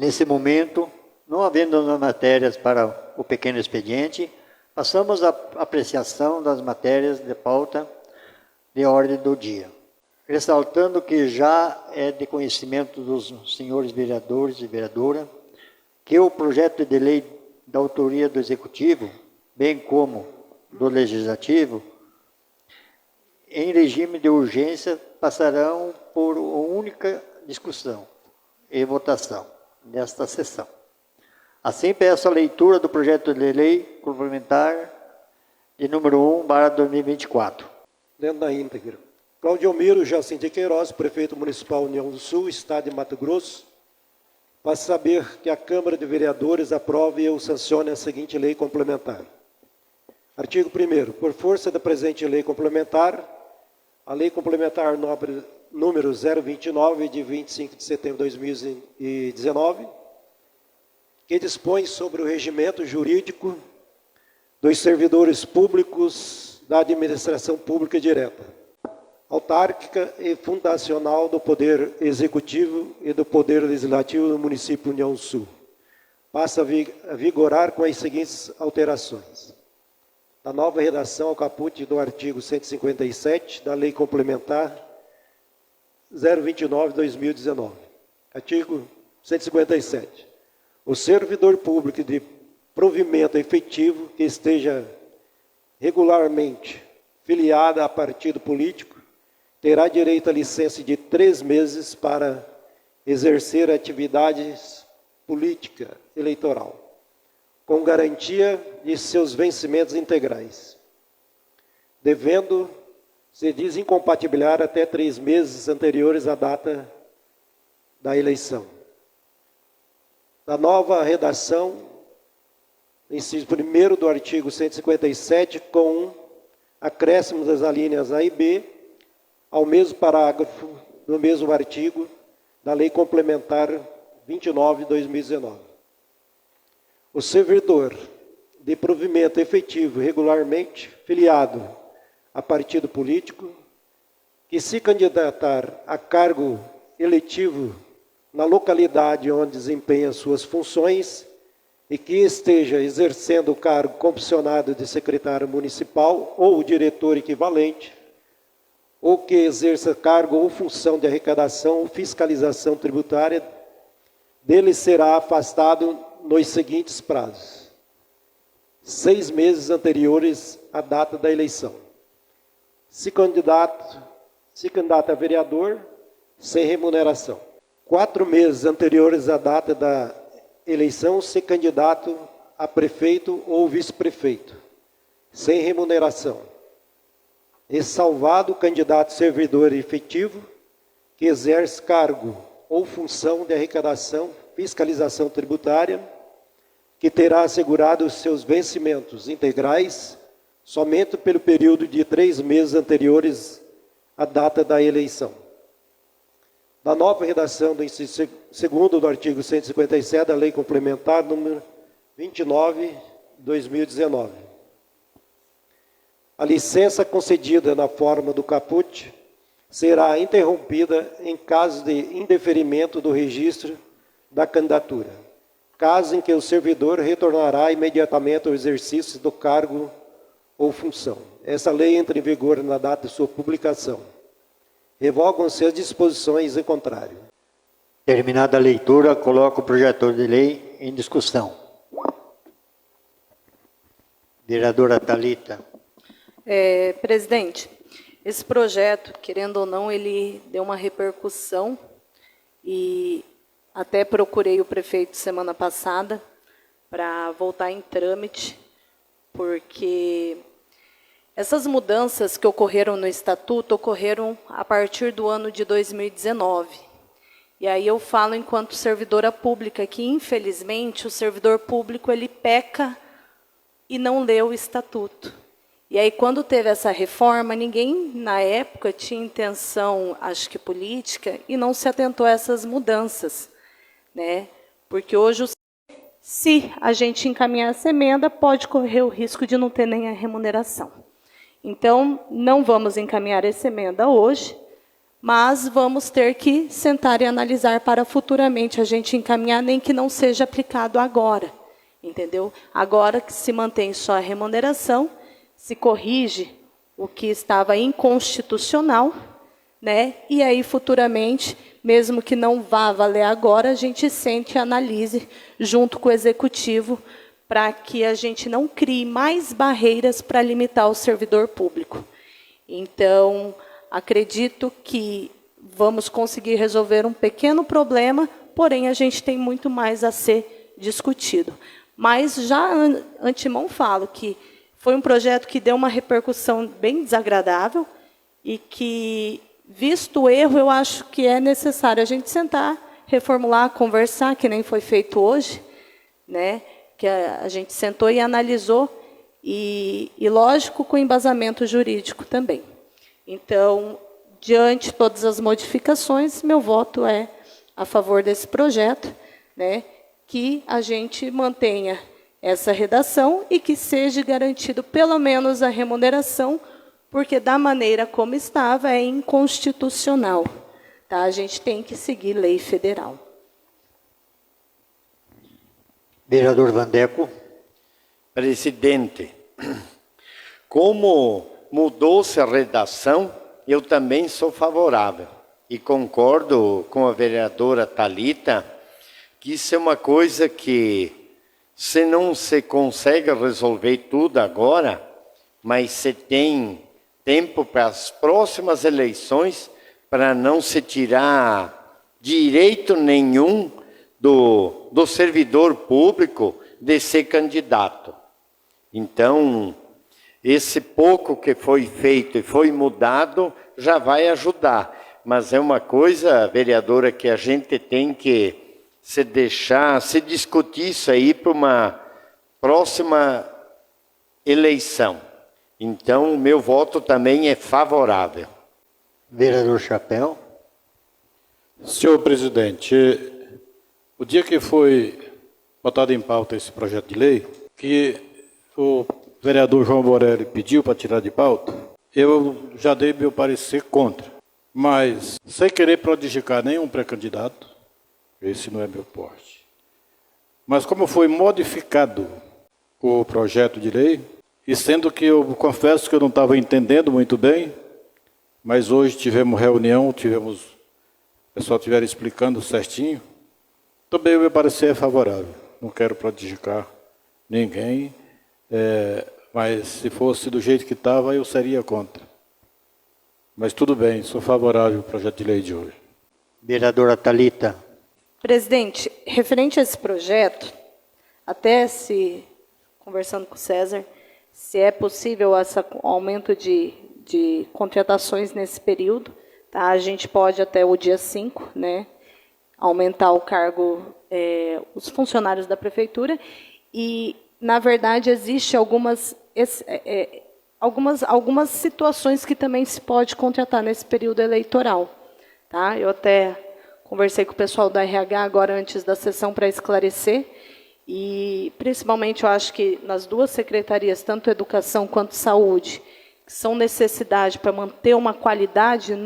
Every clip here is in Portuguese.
Nesse momento, não havendo matérias para o pequeno expediente, passamos à apreciação das matérias de pauta de ordem do dia. Ressaltando que já é de conhecimento dos senhores vereadores e vereadora que o projeto de lei da autoria do Executivo, bem como do Legislativo, em regime de urgência, passarão por única discussão e votação nesta sessão. Assim, peço a leitura do projeto de lei complementar de número 1/2024. Lendo na íntegra. Cláudio Almiro Jacinto de Queiroz, prefeito municipal União do Sul, Estado de Mato Grosso, faz saber que a Câmara de Vereadores aprove e sancione a seguinte lei complementar. Artigo 1º. Por força da presente lei complementar, a Lei Complementar número 029, de 25 de setembro de 2019, que dispõe sobre o regimento jurídico dos servidores públicos da administração pública direta, autárquica e fundacional do Poder Executivo e do Poder Legislativo do município União Sul. Passa a vigorar com as seguintes alterações. A nova redação ao caput do artigo 157 da Lei Complementar 029/2019. Artigo 157. O servidor público de provimento efetivo que esteja regularmente filiado a partido político terá direito à licença de 3 meses para exercer atividades política eleitoral, com garantia de seus vencimentos integrais, devendo se desincompatibilizar até 3 meses anteriores à data da eleição. Da nova redação, inciso 1º do artigo 157, com acréscimo das alíneas A e B, ao mesmo parágrafo do mesmo artigo da Lei Complementar 29/2019. O servidor de provimento efetivo regularmente filiado a partido político que se candidatar a cargo eletivo na localidade onde desempenha suas funções e que esteja exercendo o cargo comissionado de secretário municipal ou diretor equivalente, ou que exerça cargo ou função de arrecadação ou fiscalização tributária, dele será afastado nos seguintes prazos: 6 meses anteriores à data da eleição. Se candidato a vereador, sem remuneração. 4 meses anteriores à data da eleição, se candidato a prefeito ou vice-prefeito, sem remuneração. Ressalvado o candidato servidor efetivo que exerce cargo ou função de arrecadação, fiscalização tributária, que terá assegurado os seus vencimentos integrais somente pelo período de 3 meses anteriores à data da eleição. Na nova redação do inciso 2º do artigo 157 da Lei Complementar número 29/2019. A licença concedida na forma do caput será interrompida em caso de indeferimento do registro da candidatura, caso em que o servidor retornará imediatamente ao exercício do cargo ou função. Essa lei entra em vigor na data de sua publicação. Revogam-se as disposições em contrário. Terminada a leitura, coloco o projeto de lei em discussão. Vereadora Thalita. Presidente, esse projeto, querendo ou não, ele deu uma repercussão e até procurei o prefeito semana passada para voltar em trâmite, porque essas mudanças que ocorreram no Estatuto ocorreram a partir do ano de 2019. E aí eu falo enquanto servidora pública que, infelizmente, o servidor público ele peca e não lê o Estatuto. E aí, quando teve essa reforma, ninguém, na época, tinha intenção, acho que política, e não se atentou a essas mudanças, né? Porque hoje, se a gente encaminhar essa emenda, pode correr o risco de não ter nem a remuneração. Então, não vamos encaminhar essa emenda hoje, mas vamos ter que sentar e analisar para futuramente a gente encaminhar, nem que não seja aplicado agora, entendeu? Agora que se mantém só a remuneração, se corrige o que estava inconstitucional, né? E aí futuramente, mesmo que não vá valer agora, a gente sente e analise junto com o executivo para que a gente não crie mais barreiras para limitar o servidor público. Então, acredito que vamos conseguir resolver um pequeno problema, porém a gente tem muito mais a ser discutido. Mas já antemão falo que foi um projeto que deu uma repercussão bem desagradável e que, visto o erro, eu acho que é necessário a gente sentar, reformular, conversar, que nem foi feito hoje, né? Que a gente sentou e analisou, e lógico, com embasamento jurídico também. Então, diante de todas as modificações, meu voto é a favor desse projeto, né? Que a gente mantenha essa redação e que seja garantido pelo menos a remuneração, porque da maneira como estava é inconstitucional. Tá? A gente tem que seguir lei federal. Vereador Vandeco. Presidente, como mudou-se a redação, eu também sou favorável. E concordo com a vereadora Thalita que isso é uma coisa que, se não se consegue resolver tudo agora, mas se tem tempo para as próximas eleições, para não se tirar direito nenhum do servidor público de ser candidato. Então, esse pouco que foi feito e foi mudado já vai ajudar. Mas é uma coisa, vereadora, que a gente tem que se discutir isso aí para uma próxima eleição. Então, o meu voto também é favorável. Vereador Chapéu. Senhor presidente, o dia que foi botado em pauta esse projeto de lei, que o vereador João Borelli pediu para tirar de pauta, eu já dei meu parecer contra. Mas, sem querer prodigicar nenhum pré-candidato, esse não é meu porte. Mas como foi modificado o projeto de lei, e sendo que eu confesso que eu não estava entendendo muito bem, mas hoje tivemos reunião, o pessoal estiver explicando certinho, também o meu parecer é favorável. Não quero prodigicar ninguém, mas se fosse do jeito que estava, eu seria contra. Mas tudo bem, sou favorável ao projeto de lei de hoje. Vereadora Thalita. Presidente, referente a esse projeto, até conversando com o César, se é possível esse aumento de contratações nesse período, tá? A gente pode até o dia 5, né, aumentar o cargo, os funcionários da prefeitura, e, na verdade, existem algumas situações que também se pode contratar nesse período eleitoral. Tá? Eu até conversei com o pessoal da RH agora antes da sessão para esclarecer, e principalmente eu acho que nas duas secretarias, tanto Educação quanto Saúde, que são necessidade para manter uma qualidade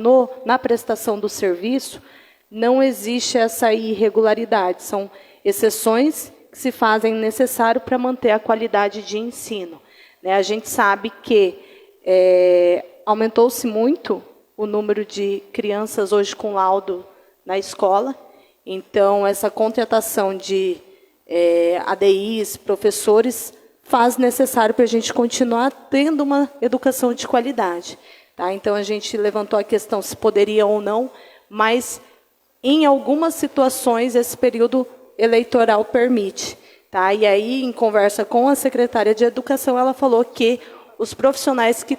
na prestação do serviço, não existe essa irregularidade, são exceções que se fazem necessário para manter a qualidade de ensino. Né? A gente sabe que aumentou-se muito o número de crianças hoje com laudo na escola, então essa contratação de ADIs, professores, faz necessário para a gente continuar tendo uma educação de qualidade. Tá? Então, a gente levantou a questão se poderia ou não, mas, em algumas situações, esse período eleitoral permite. Tá? E aí, em conversa com a secretária de Educação, ela falou que os profissionais que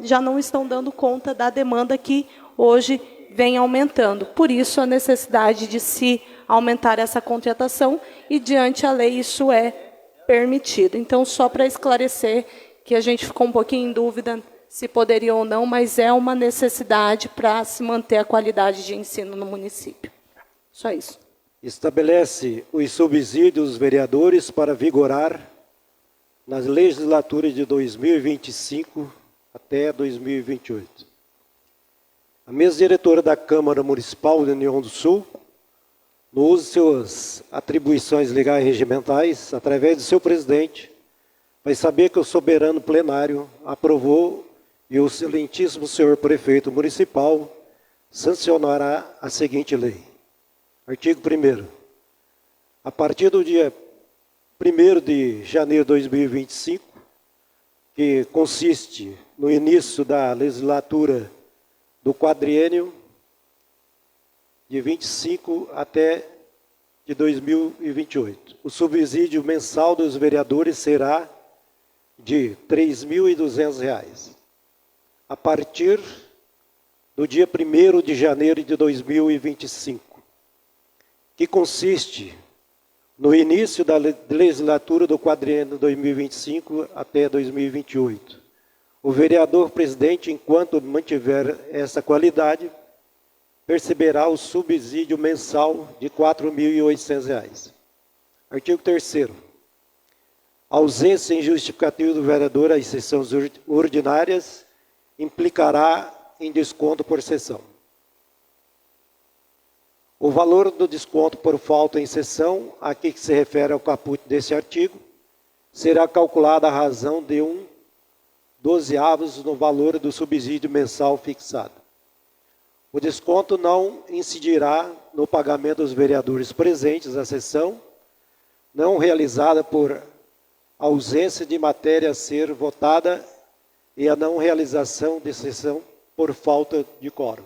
já não estão dando conta da demanda que hoje vem aumentando. Por isso, a necessidade de se aumentar essa contratação, e, diante a lei, isso é permitido. Então, só para esclarecer, que a gente ficou um pouquinho em dúvida se poderia ou não, mas é uma necessidade para se manter a qualidade de ensino no município. Só isso. Estabelece os subsídios dos vereadores para vigorar nas legislaturas de 2025 até 2028. A mesa diretora da Câmara Municipal de União do Sul, no uso de suas atribuições legais e regimentais, através do seu presidente, vai saber que o soberano plenário aprovou e o excelentíssimo senhor prefeito municipal sancionará a seguinte lei. Artigo 1º. A partir do dia 1º de janeiro de 2025, que consiste no início da legislatura do quadriênio de 25 até de 2028. O subsídio mensal dos vereadores será de R$ 3.200. A partir do dia 1º de janeiro de 2025, que consiste no início da legislatura do quadriênio 2025 até 2028. O vereador presidente, enquanto mantiver essa qualidade, perceberá o subsídio mensal de R$ 4.800. Artigo 3º. A ausência injustificativa do vereador às sessões ordinárias implicará em desconto por sessão. O valor do desconto por falta em sessão, a que se refere ao caput desse artigo, será calculado à razão de 1/12 no valor do subsídio mensal fixado. O desconto não incidirá no pagamento dos vereadores presentes à sessão, não realizada por ausência de matéria a ser votada e a não realização de sessão por falta de quórum.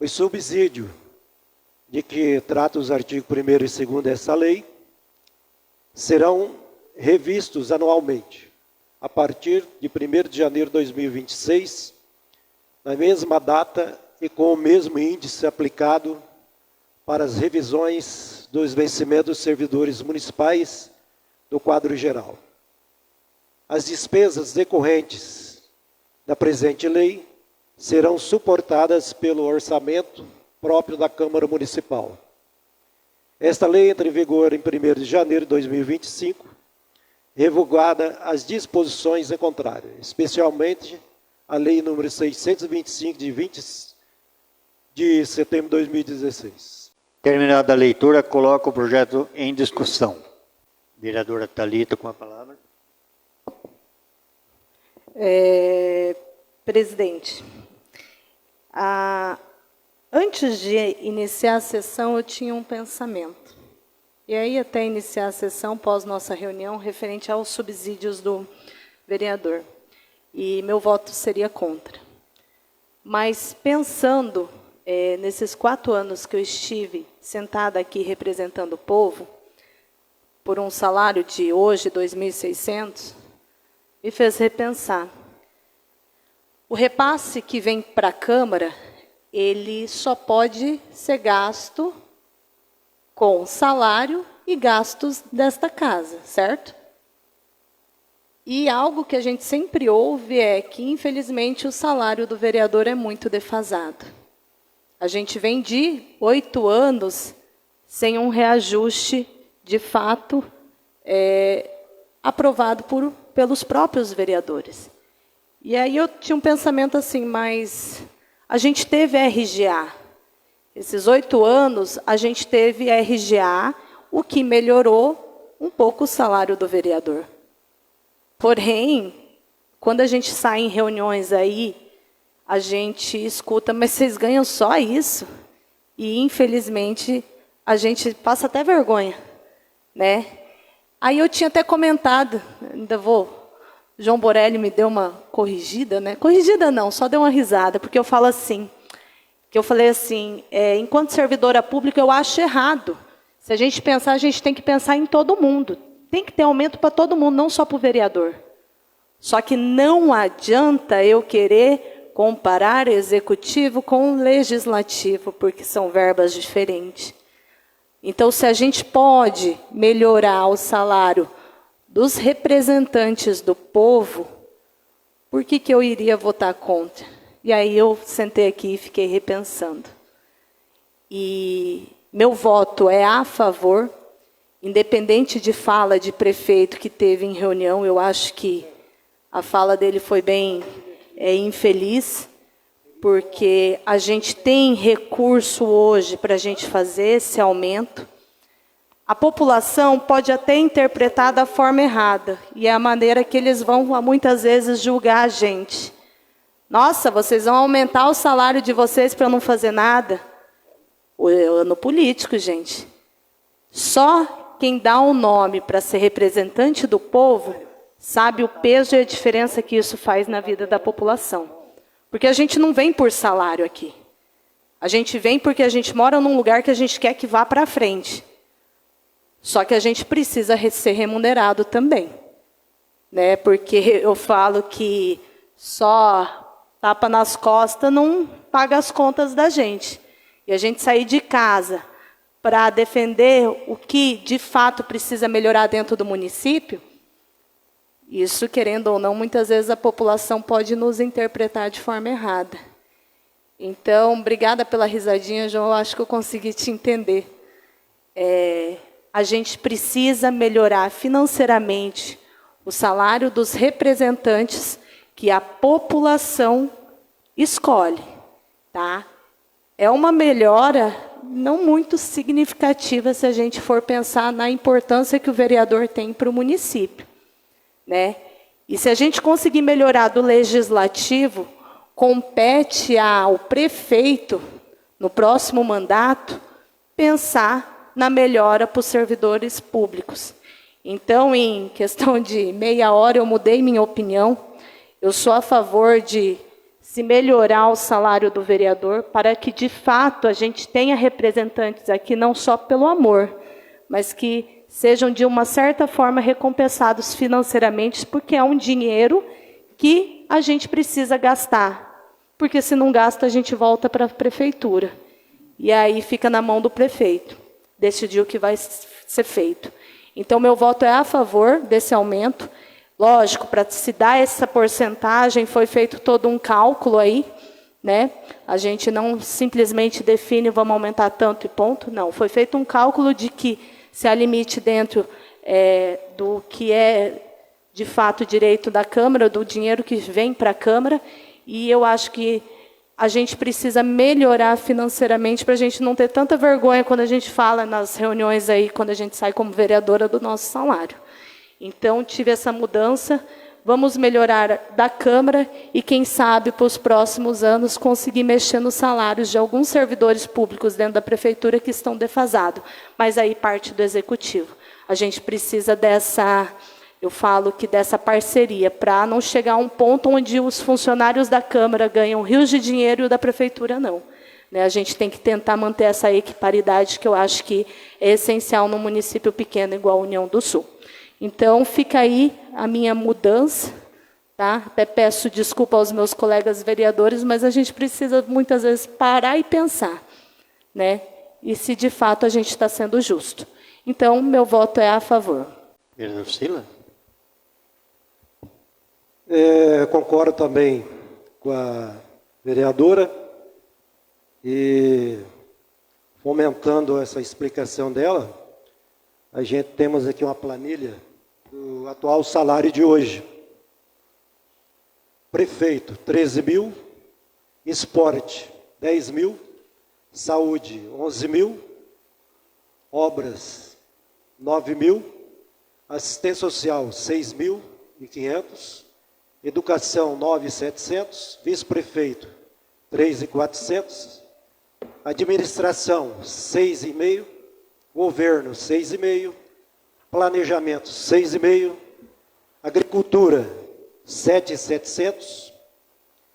O subsídio de que trata os artigos 1º e 2º dessa lei serão revistos anualmente, a partir de 1º de janeiro de 2026, na mesma data e com o mesmo índice aplicado para as revisões dos vencimentos dos servidores municipais do quadro geral. As despesas decorrentes da presente lei serão suportadas pelo orçamento próprio da Câmara Municipal. Esta lei entra em vigor em 1º de janeiro de 2025, revogada as disposições em contrário, especialmente a Lei número 625, de 20 de setembro de 2016. Terminada a leitura, coloco o projeto em discussão. Vereadora Thalita, com a palavra. Presidente, antes de iniciar a sessão, eu tinha um pensamento. E aí, até iniciar a sessão, pós nossa reunião, referente aos subsídios do vereador. E meu voto seria contra. Mas, pensando nesses 4 anos que eu estive sentada aqui representando o povo, por um salário de hoje, 2.600, me fez repensar. O repasse que vem para a Câmara, ele só pode ser gasto com salário e gastos desta casa, certo? E algo que a gente sempre ouve é que, infelizmente, o salário do vereador é muito defasado. A gente vem de 8 anos sem um reajuste, de fato, aprovado pelos próprios vereadores. E aí eu tinha um pensamento assim, mas a gente teve RGA. Esses 8 anos, a gente teve RGA, o que melhorou um pouco o salário do vereador. Porém, quando a gente sai em reuniões aí, a gente escuta, mas vocês ganham só isso? E, infelizmente, a gente passa até vergonha, né? Aí eu tinha até comentado, ainda João Borelli me deu uma corrigida, né? Corrigida não, só deu uma risada, porque eu falei assim, enquanto servidora pública, eu acho errado. Se a gente pensar, a gente tem que pensar em todo mundo. Tem que ter aumento para todo mundo, não só para o vereador. Só que não adianta eu querer comparar executivo com legislativo, porque são verbas diferentes. Então, se a gente pode melhorar o salário dos representantes do povo, por que eu iria votar contra? E aí eu sentei aqui e fiquei repensando. E meu voto é a favor, independente de fala de prefeito que teve em reunião, eu acho que a fala dele foi bem infeliz, porque a gente tem recurso hoje para a gente fazer esse aumento. A população pode até interpretar da forma errada, e é a maneira que eles vão muitas vezes julgar a gente. Nossa, vocês vão aumentar o salário de vocês para não fazer nada? O ano político, gente. Só quem dá um nome para ser representante do povo sabe o peso e a diferença que isso faz na vida da população. Porque a gente não vem por salário aqui. A gente vem porque a gente mora num lugar que a gente quer que vá para frente. Só que a gente precisa ser remunerado também. Né? Porque eu falo que só tapa nas costas não paga as contas da gente. E a gente sair de casa para defender o que de fato precisa melhorar dentro do município, isso, querendo ou não, muitas vezes a população pode nos interpretar de forma errada. Então, obrigada pela risadinha, João, eu acho que eu consegui te entender. A gente precisa melhorar financeiramente o salário dos representantes que a população escolhe, tá? É uma melhora não muito significativa se a gente for pensar na importância que o vereador tem para o município, né? E se a gente conseguir melhorar do legislativo, compete ao prefeito, no próximo mandato, pensar na melhora para os servidores públicos. Então, em questão de meia hora, eu mudei minha opinião. Eu sou a favor de se melhorar o salário do vereador para que, de fato, a gente tenha representantes aqui, não só pelo amor, mas que sejam, de uma certa forma, recompensados financeiramente, porque é um dinheiro que a gente precisa gastar. Porque, se não gasta, a gente volta para a prefeitura. E aí fica na mão do prefeito decidir o que vai ser feito. Então, meu voto é a favor desse aumento. Lógico, para se dar essa porcentagem, foi feito todo um cálculo aí, né? A gente não simplesmente define, vamos aumentar tanto e ponto. Não, foi feito um cálculo de que se há limite dentro do que é, de fato, direito da Câmara, do dinheiro que vem para a Câmara, e eu acho que a gente precisa melhorar financeiramente para a gente não ter tanta vergonha quando a gente fala nas reuniões aí, quando a gente sai como vereadora, do nosso salário. Então, tive essa mudança, vamos melhorar da Câmara e, quem sabe, para os próximos anos, conseguir mexer nos salários de alguns servidores públicos dentro da Prefeitura que estão defasados. Mas aí parte do Executivo. A gente precisa dessa, eu falo que dessa parceria, para não chegar a um ponto onde os funcionários da Câmara ganham rios de dinheiro e o da Prefeitura não. A gente tem que tentar manter essa equiparidade, que eu acho que é essencial num município pequeno igual a União do Sul. Então, fica aí a minha mudança, tá? Até peço desculpa aos meus colegas vereadores, mas a gente precisa, muitas vezes, parar e pensar, né? E se, de fato, a gente está sendo justo. Então, meu voto é a favor. Vereador Sila? Concordo também com a vereadora e, fomentando essa explicação dela, a gente temos aqui uma planilha do atual salário de hoje. Prefeito, 13 mil. Esporte, 10 mil. Saúde, 11 mil. Obras, 9 mil. Assistência social, 6.500. Educação, 9.700. Vice-prefeito, 3.400. Administração, 6,5. Governo, 6,5. Planejamento, 6,5. Agricultura, 7.700.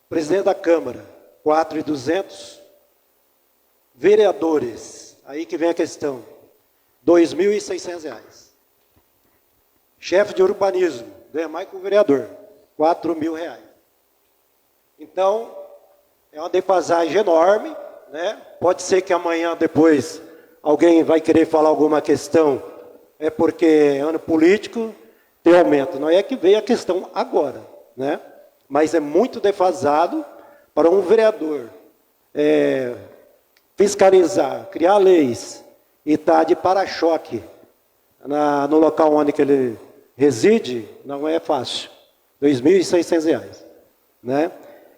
Presidente da Câmara, 4.200. Vereadores, aí que vem a questão, R$ 2.600. Chefe de urbanismo, ganha mais que o vereador, R$ 4.000. Então, é uma defasagem enorme, né? Pode ser que amanhã, depois, alguém vai querer falar alguma questão, é porque é ano político, tem aumento. Não é que veio a questão agora, né? Mas é muito defasado para um vereador fiscalizar, criar leis e estar de para-choque no local onde que ele reside, não é fácil. R$ 2.600, né?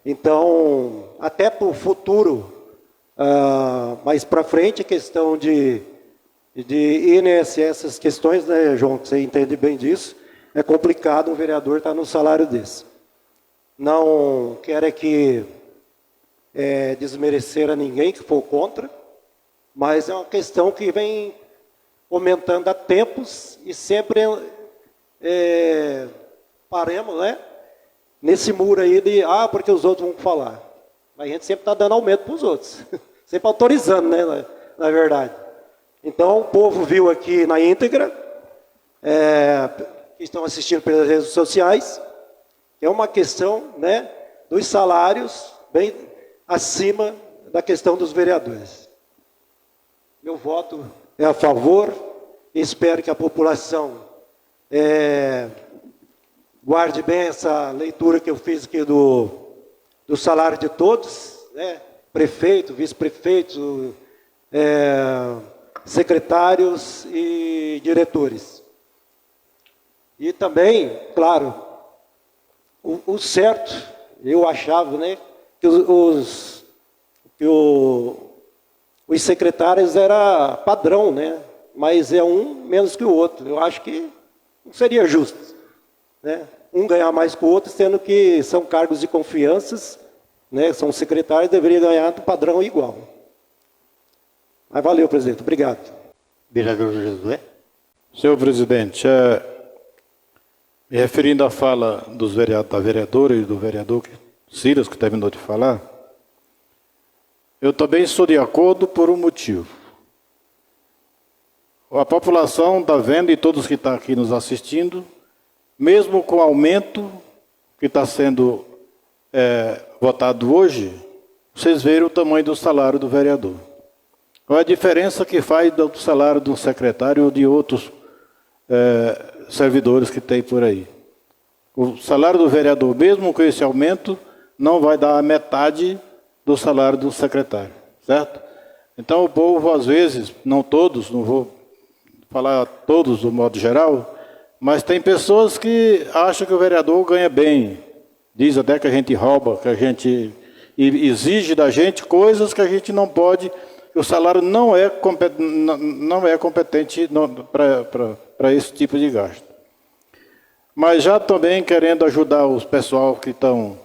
Então, até para o futuro, mais para frente, a questão de INSS, essas questões, né, João, que você entende bem disso, é complicado um vereador estar num salário desse. Não quero que desmerecer a ninguém que for contra, mas é uma questão que vem aumentando há tempos e sempre paremos, né, nesse muro aí de, porque os outros vão falar. Mas a gente sempre está dando aumento para os outros, sempre autorizando, né, na verdade. Então, o povo viu aqui na íntegra, que estão assistindo pelas redes sociais, é uma questão, né, dos salários bem acima da questão dos vereadores. Meu voto é a favor e espero que a população guarde bem essa leitura que eu fiz aqui do salário de todos, né, prefeito, vice-prefeito, secretários e diretores. E também, claro, o certo, eu achava, né, que os secretários era padrão, né, mas é um menos que o outro. Eu acho que não seria justo, né, um ganhar mais que o outro, sendo que são cargos de confiança, né, são secretários, deveria ganhar do padrão igual. Mas valeu, presidente. Obrigado. Vereador Josué. Senhor presidente, me referindo à fala da vereadora e do vereador Silas, que terminou de falar, eu também estou de acordo por um motivo. A população está vendo, e todos que estão aqui nos assistindo, mesmo com o aumento que está sendo votado hoje, vocês viram o tamanho do salário do vereador. Qual é a diferença que faz do salário de um secretário ou de outros servidores que tem por aí? O salário do vereador, mesmo com esse aumento, não vai dar a metade do salário do secretário, certo? Então o povo, às vezes, não todos, não vou falar todos do modo geral, mas tem pessoas que acham que o vereador ganha bem, diz até que a gente rouba, que a gente exige da gente coisas que a gente não pode. O salário não é competente para esse tipo de gasto. Mas já também querendo ajudar os pessoal que estão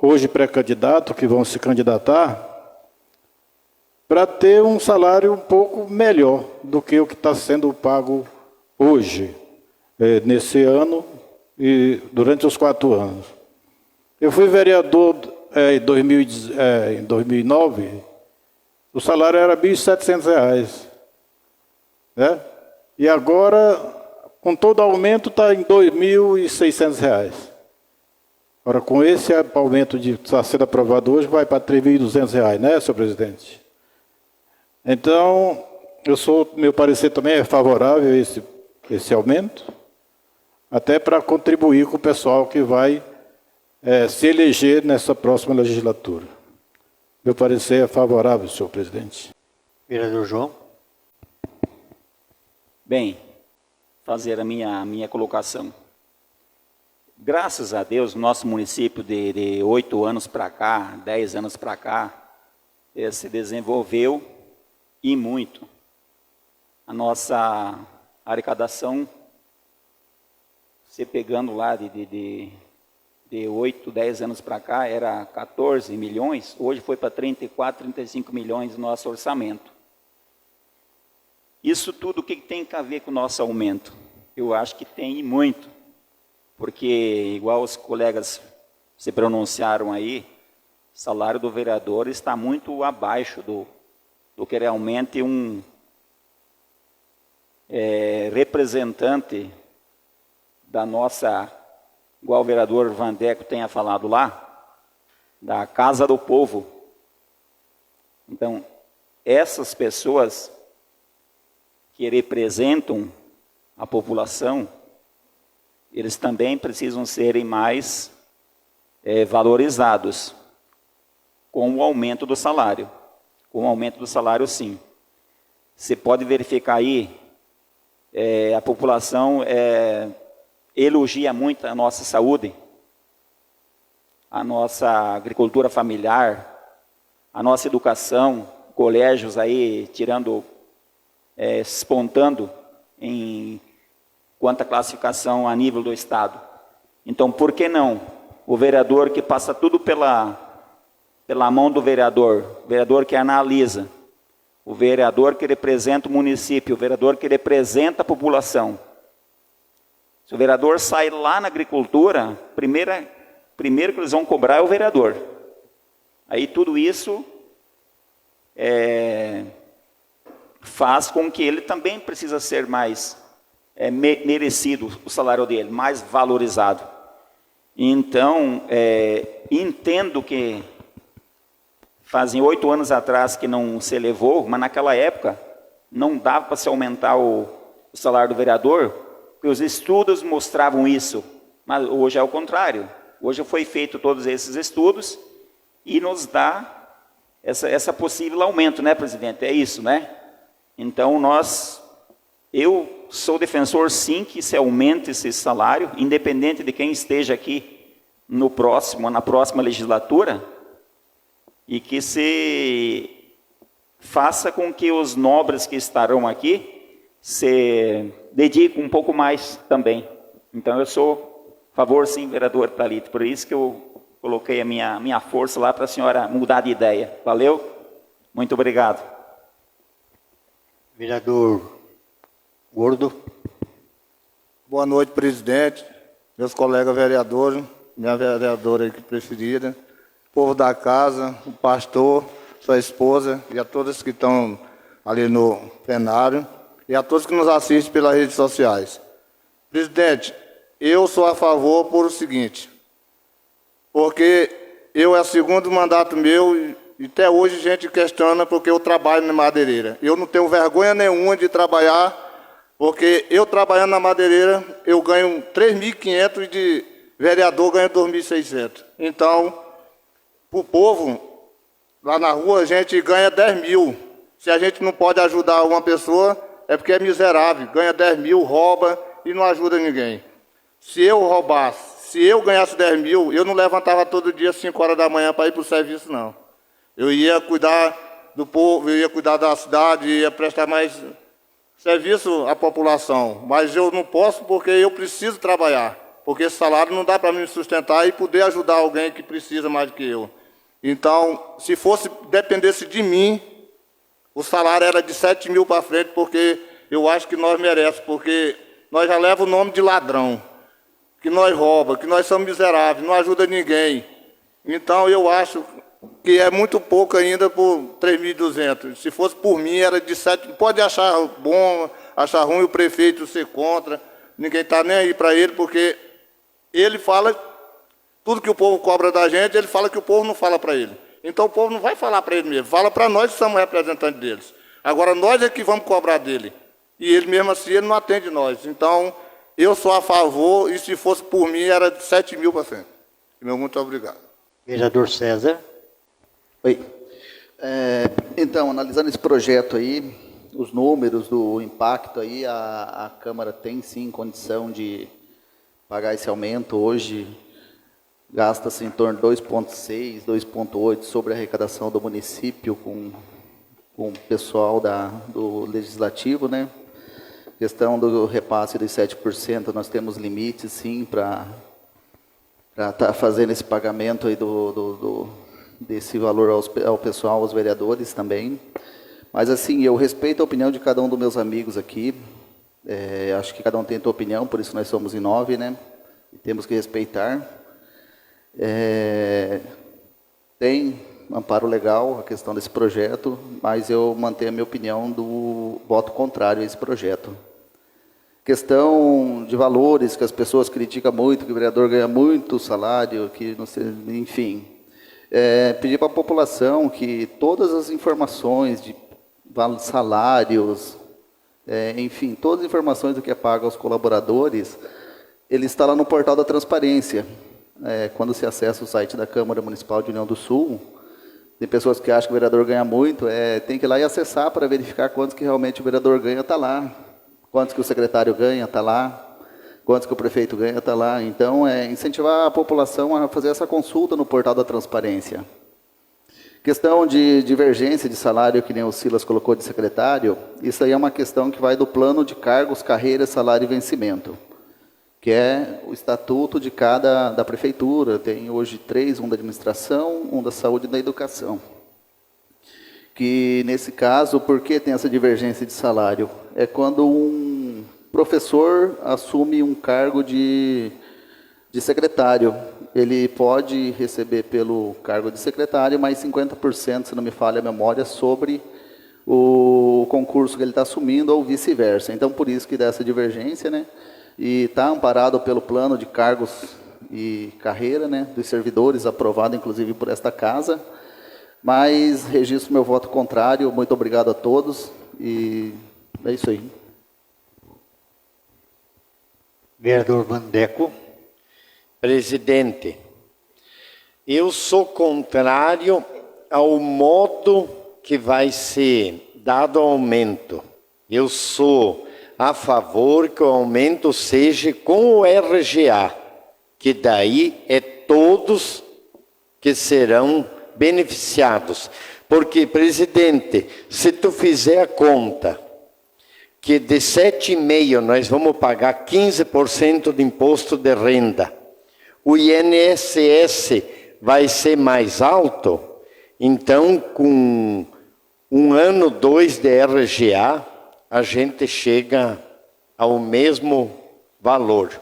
hoje pré-candidato, que vão se candidatar, para ter um salário um pouco melhor do que o que está sendo pago hoje, nesse ano e durante os 4 anos. Eu fui vereador em 2009, o salário era R$ 1.700, né? E agora, com todo aumento, está em R$ 2.600. Agora, com esse aumento de está sendo aprovado hoje, vai para R$ 3.200, né, senhor presidente? Então, meu parecer também é favorável a esse aumento, até para contribuir com o pessoal que vai se eleger nessa próxima legislatura. Meu parecer é favorável, senhor presidente. Vereador João. Bem, fazer a minha colocação. Graças a Deus, no nosso município de 8 anos para cá, 10 anos para cá, se desenvolveu e muito. A nossa arrecadação, se pegando lá de 8, 10 anos para cá, era 14 milhões, hoje foi para 34, 35 milhões no nosso orçamento. Isso tudo o que tem a ver com o nosso aumento? Eu acho que tem muito, porque, igual os colegas se pronunciaram aí, o salário do vereador está muito abaixo do que realmente um representante da nossa, igual o vereador Vandeco tenha falado lá, da Casa do Povo. Então, essas pessoas que representam a população, eles também precisam serem mais valorizados com o aumento do salário. Com o aumento do salário, sim. Você pode verificar aí, a população elogia muito a nossa saúde. a nossa agricultura familiar, a nossa educação, colégios aí despontando em quanto à classificação a nível do Estado. Então, por que não? O vereador que passa tudo pela mão do vereador, o vereador que analisa, o vereador que representa o município, o vereador que representa a população. Se o vereador sai lá na agricultura, primeiro que eles vão cobrar é o vereador. Aí tudo isso faz com que ele também precisa ser mais merecido, o salário dele, mais valorizado. Então, entendo que fazem 8 anos atrás que não se elevou, mas naquela época não dava para se aumentar o salário do vereador, porque os estudos mostravam isso. Mas hoje é o contrário. Hoje foi feito todos esses estudos e nos dá essa possível aumento, né, presidente? É isso, né? Então, eu sou defensor, sim, que se aumente esse salário, independente de quem esteja aqui na próxima legislatura, e que se faça com que os nobres que estarão aqui se dediquem um pouco mais também. Então, eu sou a favor, sim, vereador Thalita, por isso que eu coloquei a minha força lá para a senhora mudar de ideia. Valeu? Muito obrigado. Vereador Gordo. Boa noite, presidente, meus colegas vereadores, minha vereadora aqui preferida, povo da casa, o pastor, sua esposa e a todos que estão ali no plenário e a todos que nos assistem pelas redes sociais. Presidente, eu sou a favor por o seguinte, porque é o segundo mandato meu e até hoje a gente questiona porque eu trabalho na madeireira. Eu não tenho vergonha nenhuma de trabalhar, porque eu trabalhando na madeireira, eu ganho 3.500 e de vereador ganho 2.600. Então, para o povo, lá na rua, a gente ganha 10 mil. Se a gente não pode ajudar uma pessoa, é porque é miserável. Ganha 10 mil, rouba e não ajuda ninguém. Se eu roubasse, se eu ganhasse 10 mil, eu não levantava todo dia às 5 horas da manhã para ir para o serviço, não. Eu ia cuidar do povo, eu ia cuidar da cidade, ia prestar mais serviço à população. Mas eu não posso porque eu preciso trabalhar. Porque esse salário não dá para me sustentar e poder ajudar alguém que precisa mais do que eu. Então, se dependesse de mim, o salário era de 7 mil para frente, porque eu acho que nós merecemos, porque nós já levamos o nome de ladrão, que nós rouba, que nós somos miseráveis, não ajuda ninguém. Então, eu acho que é muito pouco ainda por 3.200. Se fosse por mim, era de 7. Pode achar bom, achar ruim o prefeito ser contra, ninguém está nem aí para ele, porque ele fala tudo que o povo cobra da gente, ele fala que o povo não fala para ele. Então o povo não vai falar para ele mesmo, fala para nós que somos representantes deles. Agora nós é que vamos cobrar dele. E ele mesmo assim, ele não atende nós. Então, eu sou a favor, e se fosse por mim, era de 7 mil para frente. Meu muito obrigado. Vereador César. Oi. Então, analisando esse projeto aí, os números do impacto aí, a Câmara tem sim condição de pagar esse aumento. Hoje gasta-se em torno de 2,6, 2,8 sobre a arrecadação do município com o pessoal do Legislativo, né? Questão do repasse dos 7%, nós temos limites sim para estar fazendo esse pagamento aí desse valor ao pessoal, aos vereadores também. Mas assim, eu respeito a opinião de cada um dos meus amigos aqui. Acho que cada um tem a sua opinião, por isso nós somos em 9, né? E temos que respeitar. Tem amparo legal a questão desse projeto, mas eu mantenho a minha opinião do voto contrário a esse projeto. Questão de valores, que as pessoas criticam muito, que o vereador ganha muito salário, que não sei, enfim. Pedir para a população que todas as informações de salários, enfim, todas as informações do que é pago aos colaboradores, ele está lá no portal da transparência. Quando se acessa o site da Câmara Municipal de União do Sul, tem pessoas que acham que o vereador ganha muito, tem que ir lá e acessar para verificar quantos que realmente o vereador ganha, está lá. Quantos que o secretário ganha, está lá. quanto que o prefeito ganha, está lá. Então, é incentivar a população a fazer essa consulta no portal da transparência. Questão de divergência de salário, que nem o Silas colocou de secretário, isso aí é uma questão que vai do plano de cargos, carreira, salário e vencimento, que é o estatuto de cada da prefeitura. Tem hoje 3, um da administração, um da saúde e da educação. Que, nesse caso, por que tem essa divergência de salário? É quando um professor assume um cargo de secretário. Ele pode receber pelo cargo de secretário mais 50%, se não me falha a memória, sobre o concurso que ele está assumindo ou vice-versa. Então, por isso que dá essa divergência, né? E está amparado pelo plano de cargos e carreira, né, dos servidores, aprovado inclusive por esta casa. Mas registro meu voto contrário. Muito obrigado a todos e é isso aí. Vereador Vandeco. Presidente, eu sou contrário ao modo que vai ser dado o aumento. Eu sou a favor que o aumento seja com o RGA, que daí é todos que serão beneficiados. Porque, presidente, se tu fizer a conta que de 7,5 nós vamos pagar 15% de imposto de renda, o INSS vai ser mais alto, então com 1 ano, 2 de RGA, a gente chega ao mesmo valor.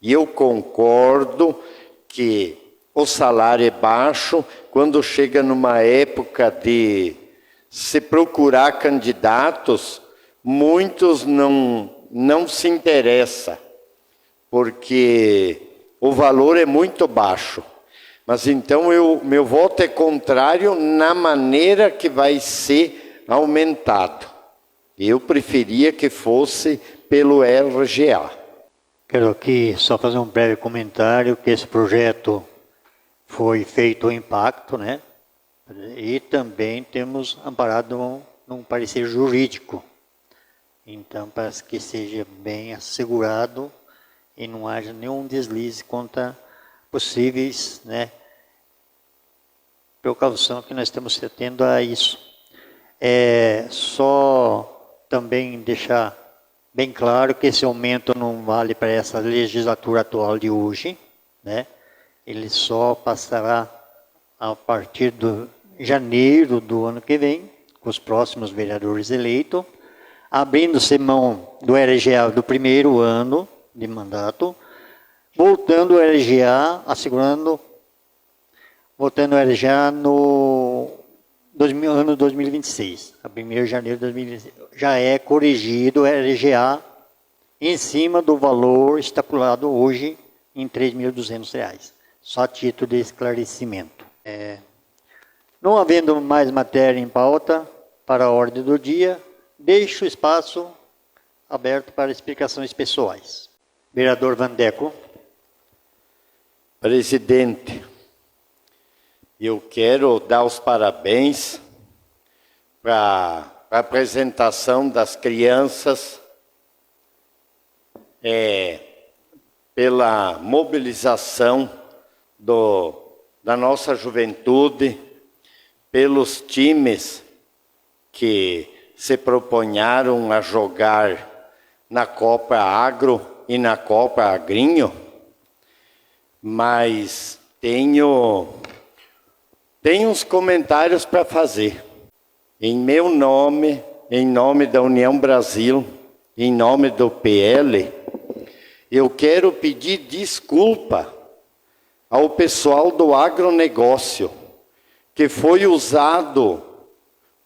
E eu concordo que o salário é baixo, quando chega numa época de se procurar candidatos, muitos não se interessam, porque o valor é muito baixo. Mas então meu voto é contrário na maneira que vai ser aumentado. Eu preferia que fosse pelo RGA. Quero aqui só fazer um breve comentário, que esse projeto foi feito o impacto, né? E também temos amparado num parecer jurídico. Então, para que seja bem assegurado e não haja nenhum deslize contra possíveis, né, precaução que nós estamos tendo a isso. Só também deixar bem claro que esse aumento não vale para essa legislatura atual de hoje, né? Ele só passará a partir de janeiro do ano que vem, com os próximos vereadores eleitos, abrindo-se mão do RGA do primeiro ano de mandato, voltando o RGA, voltando o RGA no ano 2026, a 1º de janeiro de 2026, já é corrigido o RGA em cima do valor estipulado hoje em R$ 3.200, só a título de esclarecimento. Não havendo mais matéria em pauta para a ordem do dia, deixo o espaço aberto para explicações pessoais. Vereador Vandeco. Presidente, eu quero dar os parabéns para a apresentação das crianças, pela mobilização da nossa juventude, pelos times que se propunharam a jogar na Copa Agro e na Copa Agrinho, mas tenho uns comentários para fazer. Em meu nome, em nome da União Brasil, em nome do PL, eu quero pedir desculpa ao pessoal do agronegócio, que foi usado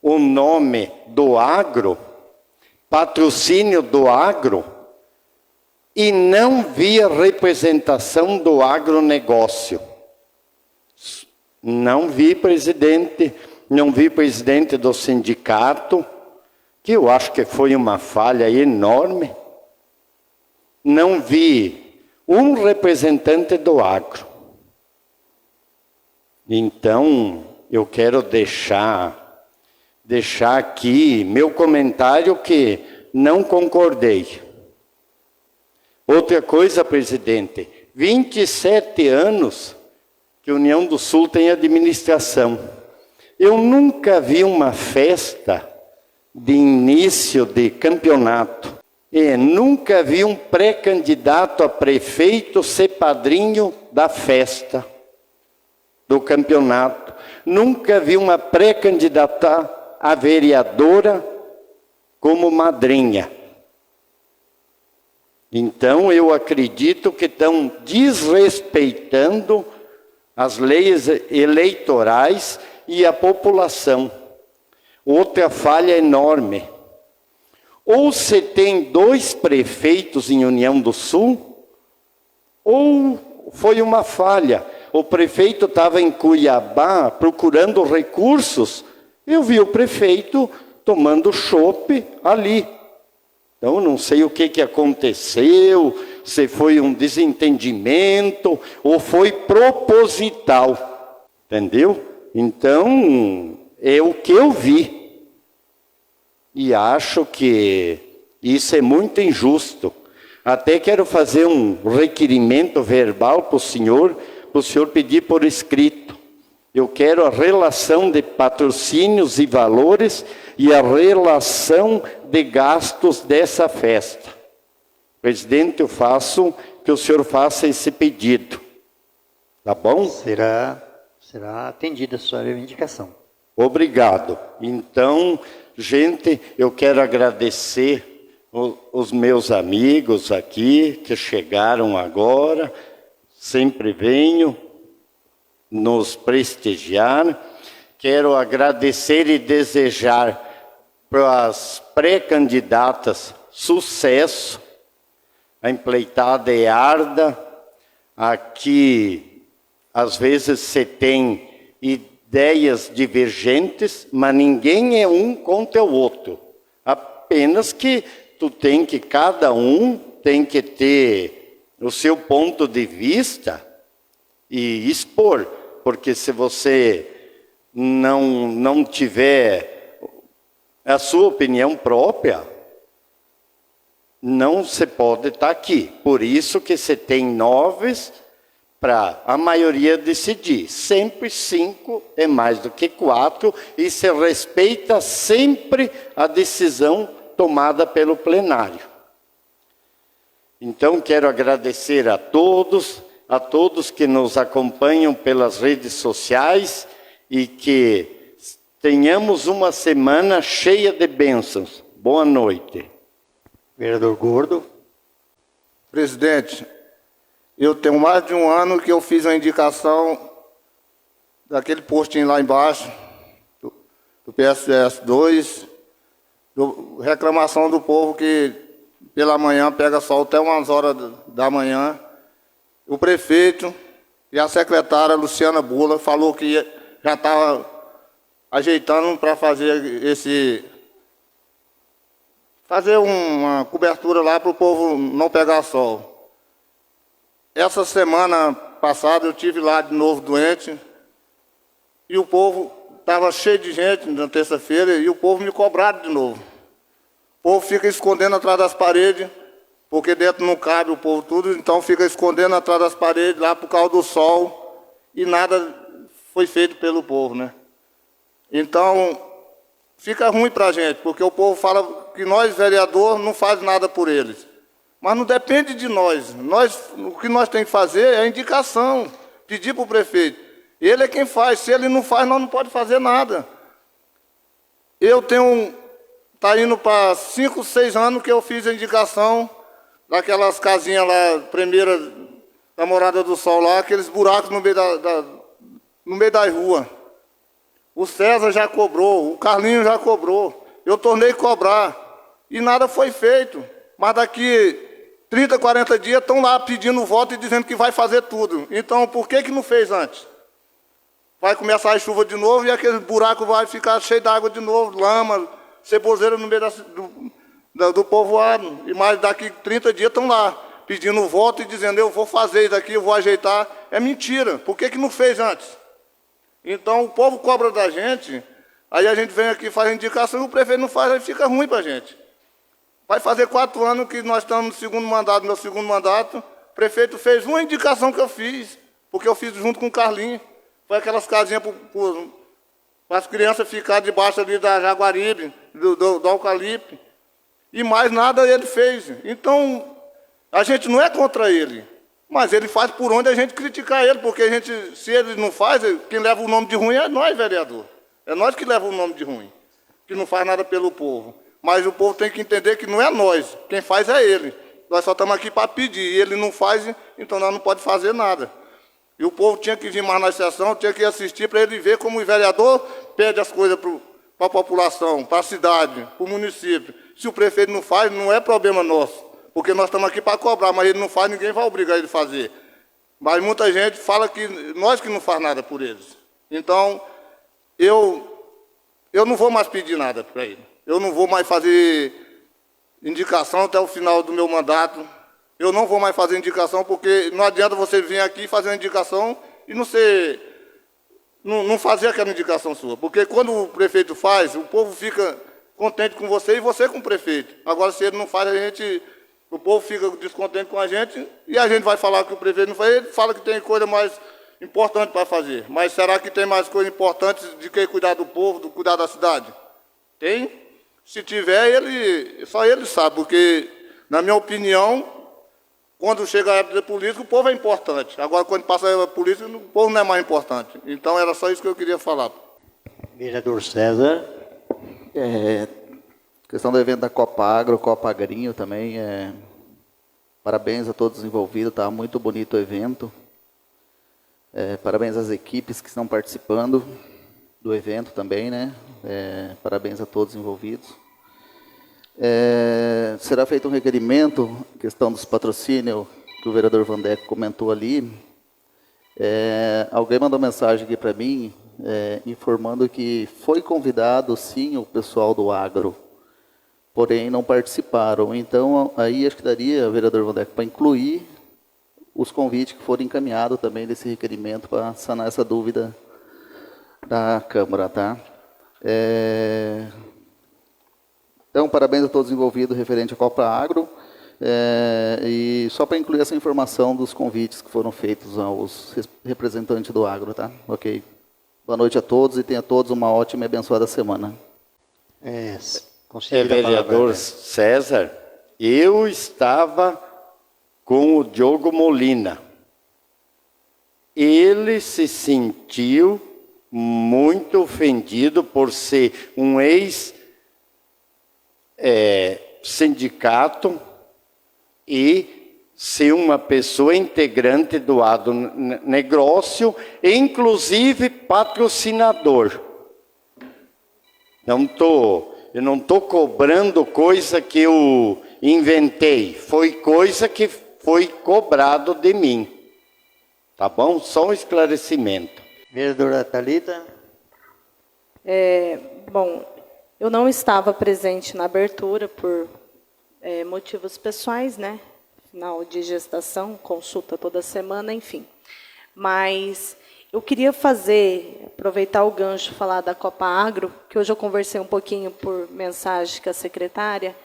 o nome do agro, patrocínio do agro, e não vi a representação do agronegócio. Não vi presidente, não vi presidente do sindicato, que eu acho que foi uma falha enorme. Não vi um representante do agro. Então, eu quero deixar aqui meu comentário que não concordei. Outra coisa, presidente, 27 anos que a União do Sul tem administração. Eu nunca vi uma festa de início de campeonato. E nunca vi um pré-candidato a prefeito ser padrinho da festa do campeonato. Nunca vi uma pré-candidata a vereadora como madrinha. Então, eu acredito que estão desrespeitando as leis eleitorais e a população. Outra falha enorme. Ou você tem 2 prefeitos em União do Sul, ou foi uma falha. O prefeito estava em Cuiabá procurando recursos. Eu vi o prefeito tomando chopp ali. Então, não sei o que aconteceu, se foi um desentendimento ou foi proposital. Entendeu? Então, é o que eu vi. E acho que isso é muito injusto. Até quero fazer um requerimento verbal para o senhor pedir por escrito. Eu quero a relação de patrocínios e valores e a relação de gastos dessa festa. Presidente, eu faço que o senhor faça esse pedido. Tá bom? Será atendida a sua reivindicação. Obrigado. Então, gente, eu quero agradecer os meus amigos aqui que chegaram agora. Sempre venho nos prestigiar. Quero agradecer e desejar para as pré-candidatas sucesso. A empreitada é árda. Aqui, às vezes, você tem ideias divergentes, mas ninguém é um contra o outro. Apenas que cada um tem que ter o seu ponto de vista e expor. Porque se você não tiver a sua opinião própria, não se pode estar aqui. Por isso que você tem 9 para a maioria decidir. Sempre 5 é mais do que 4 e se respeita sempre a decisão tomada pelo plenário. Então, quero agradecer a todos que nos acompanham pelas redes sociais e que tenhamos uma semana cheia de bênçãos. Boa noite. Vereador Gordo. Presidente, eu tenho mais de um ano que eu fiz a indicação daquele postinho lá embaixo, do PSS 2, reclamação do povo que pela manhã pega sol até umas horas da manhã. O prefeito e a secretária Luciana Bula falou que já estava ajeitando para fazer uma cobertura lá para o povo não pegar sol. Essa semana passada eu tive lá de novo doente e o povo estava cheio de gente na terça-feira e o povo me cobraram de novo. O povo fica escondendo atrás das paredes, porque dentro não cabe o povo tudo, então fica escondendo atrás das paredes lá por causa do sol e nada foi feito pelo povo, né? Então, fica ruim para a gente, porque o povo fala que nós, vereador, não faz nada por eles. Mas não depende de nós. O que nós temos que fazer é a indicação, pedir para o prefeito. Ele é quem faz. Se ele não faz, nós não podemos fazer nada. Está indo para 5, 6 anos que eu fiz a indicação daquelas casinhas lá, primeira da Morada do Sol lá, aqueles buracos no meio da rua. O César já cobrou, o Carlinho já cobrou. Eu tornei a cobrar e nada foi feito. Mas daqui 30, 40 dias estão lá pedindo voto e dizendo que vai fazer tudo. Então, por que não fez antes? Vai começar a chuva de novo e aquele buraco vai ficar cheio d'água de novo, lama, ceboseira no meio do povoado. E mais daqui 30 dias estão lá pedindo voto e dizendo eu vou fazer isso aqui, eu vou ajeitar. É mentira. Por que não fez antes? Então, o povo cobra da gente, aí a gente vem aqui, faz a indicação e o prefeito não faz, aí fica ruim para a gente. Vai fazer 4 anos que nós estamos no segundo mandato, meu segundo mandato. O prefeito fez uma indicação que eu fiz, porque eu fiz junto com o Carlinhos. Foi aquelas casinhas para as crianças ficarem debaixo ali da Jaguaribe, do eucalipto. E mais nada ele fez. Então, a gente não é contra ele, mas ele faz por onde a gente criticar ele, porque se ele não faz, quem leva o nome de ruim é nós, vereador. É nós que leva o nome de ruim, que não faz nada pelo povo. Mas o povo tem que entender que não é nós, quem faz é ele. Nós só estamos aqui para pedir, e ele não faz, então nós não podemos fazer nada. E o povo tinha que vir mais na sessão, tinha que assistir para ele ver como o vereador pede as coisas para a população, para a cidade, para o município. Se o prefeito não faz, não é problema nosso, porque nós estamos aqui para cobrar, mas ele não faz, ninguém vai obrigar ele a fazer. Mas muita gente fala que nós que não faz nada por eles. Então, eu não vou mais pedir nada para ele. Eu não vou mais fazer indicação até o final do meu mandato. Eu não vou mais fazer indicação, porque não adianta você vir aqui fazer uma indicação e não fazer aquela indicação sua. Porque quando o prefeito faz, o povo fica contente com você e você com o prefeito. Agora, se ele não faz, o povo fica descontente com a gente e a gente vai falar que o prefeito não faz. Ele fala que tem coisa mais importante para fazer. Mas será que tem mais coisa importante do que cuidar do povo, cuidar da cidade? Tem? Se tiver, só ele sabe, porque, na minha opinião, quando chega a época da política, o povo é importante. Agora, quando passa a época da política, o povo não é mais importante. Então, era só isso que eu queria falar. Vereador César. Questão do evento da Copa Agro, Copa Agrinho também. Parabéns a todos os envolvidos, está muito bonito o evento. Parabéns às equipes que estão participando do evento também, né? Parabéns a todos os envolvidos. Será feito um requerimento, questão dos patrocínios, que o vereador Vandeco comentou ali. Alguém mandou mensagem aqui para mim, informando que foi convidado, sim, o pessoal do agro, porém não participaram. Então, aí acho que daria, vereador Vandeco, para incluir os convites que foram encaminhados também desse requerimento para sanar essa dúvida da Câmara, tá? Então, parabéns a todos os envolvidos referente à Copa Agro. E só para incluir essa informação dos convites que foram feitos aos representantes do agro, tá? Ok. Boa noite a todos e tenha todos uma ótima e abençoada semana. Vereador César, eu estava com o Diogo Molina. Ele se sentiu muito ofendido por ser um ex-sindicato e ser uma pessoa integrante do agronegócio, inclusive patrocinador. Eu não estou cobrando coisa que eu inventei, foi coisa que foi cobrado de mim. Tá bom? Só um esclarecimento. Vereadora Thalita. Bom, eu não estava presente na abertura por motivos pessoais, né? Final de gestação, consulta toda semana, enfim. Mas eu queria aproveitar o gancho, falar da Copa Agro, que hoje eu conversei um pouquinho por mensagem com a secretária,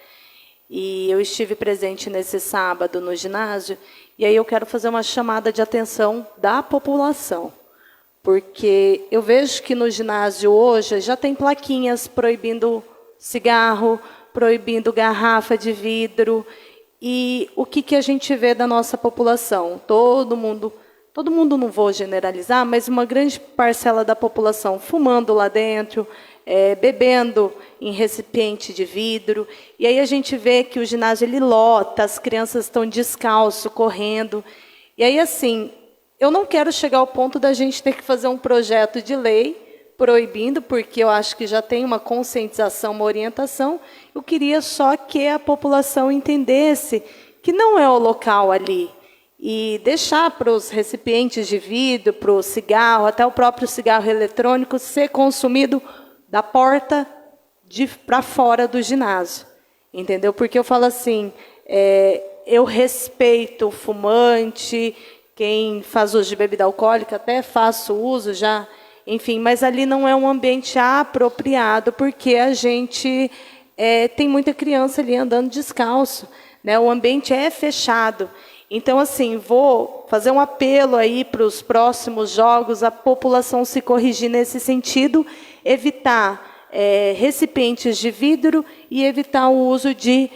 e eu estive presente nesse sábado no ginásio, e aí eu quero fazer uma chamada de atenção da população. Porque eu vejo que no ginásio hoje já tem plaquinhas proibindo cigarro, proibindo garrafa de vidro. E o que a gente vê da nossa população? Todo mundo não vou generalizar, mas uma grande parcela da população fumando lá dentro, bebendo em recipiente de vidro. E aí a gente vê que o ginásio ele lota, as crianças estão descalço, correndo. E aí, assim, eu não quero chegar ao ponto da gente ter que fazer um projeto de lei proibindo, porque eu acho que já tem uma conscientização, uma orientação. Eu queria só que a população entendesse que não é o local ali. E deixar para os recipientes de vidro, para o cigarro, até o próprio cigarro eletrônico, ser consumido da porta para fora do ginásio. Entendeu? Porque eu falo assim, eu respeito o fumante, quem faz uso de bebida alcoólica, até faço uso já, enfim, mas ali não é um ambiente apropriado, porque a gente tem muita criança ali andando descalço, né? O ambiente é fechado. Então, assim, vou fazer um apelo aí para os próximos jogos, a população se corrigir nesse sentido, evitar recipientes de vidro e evitar o uso de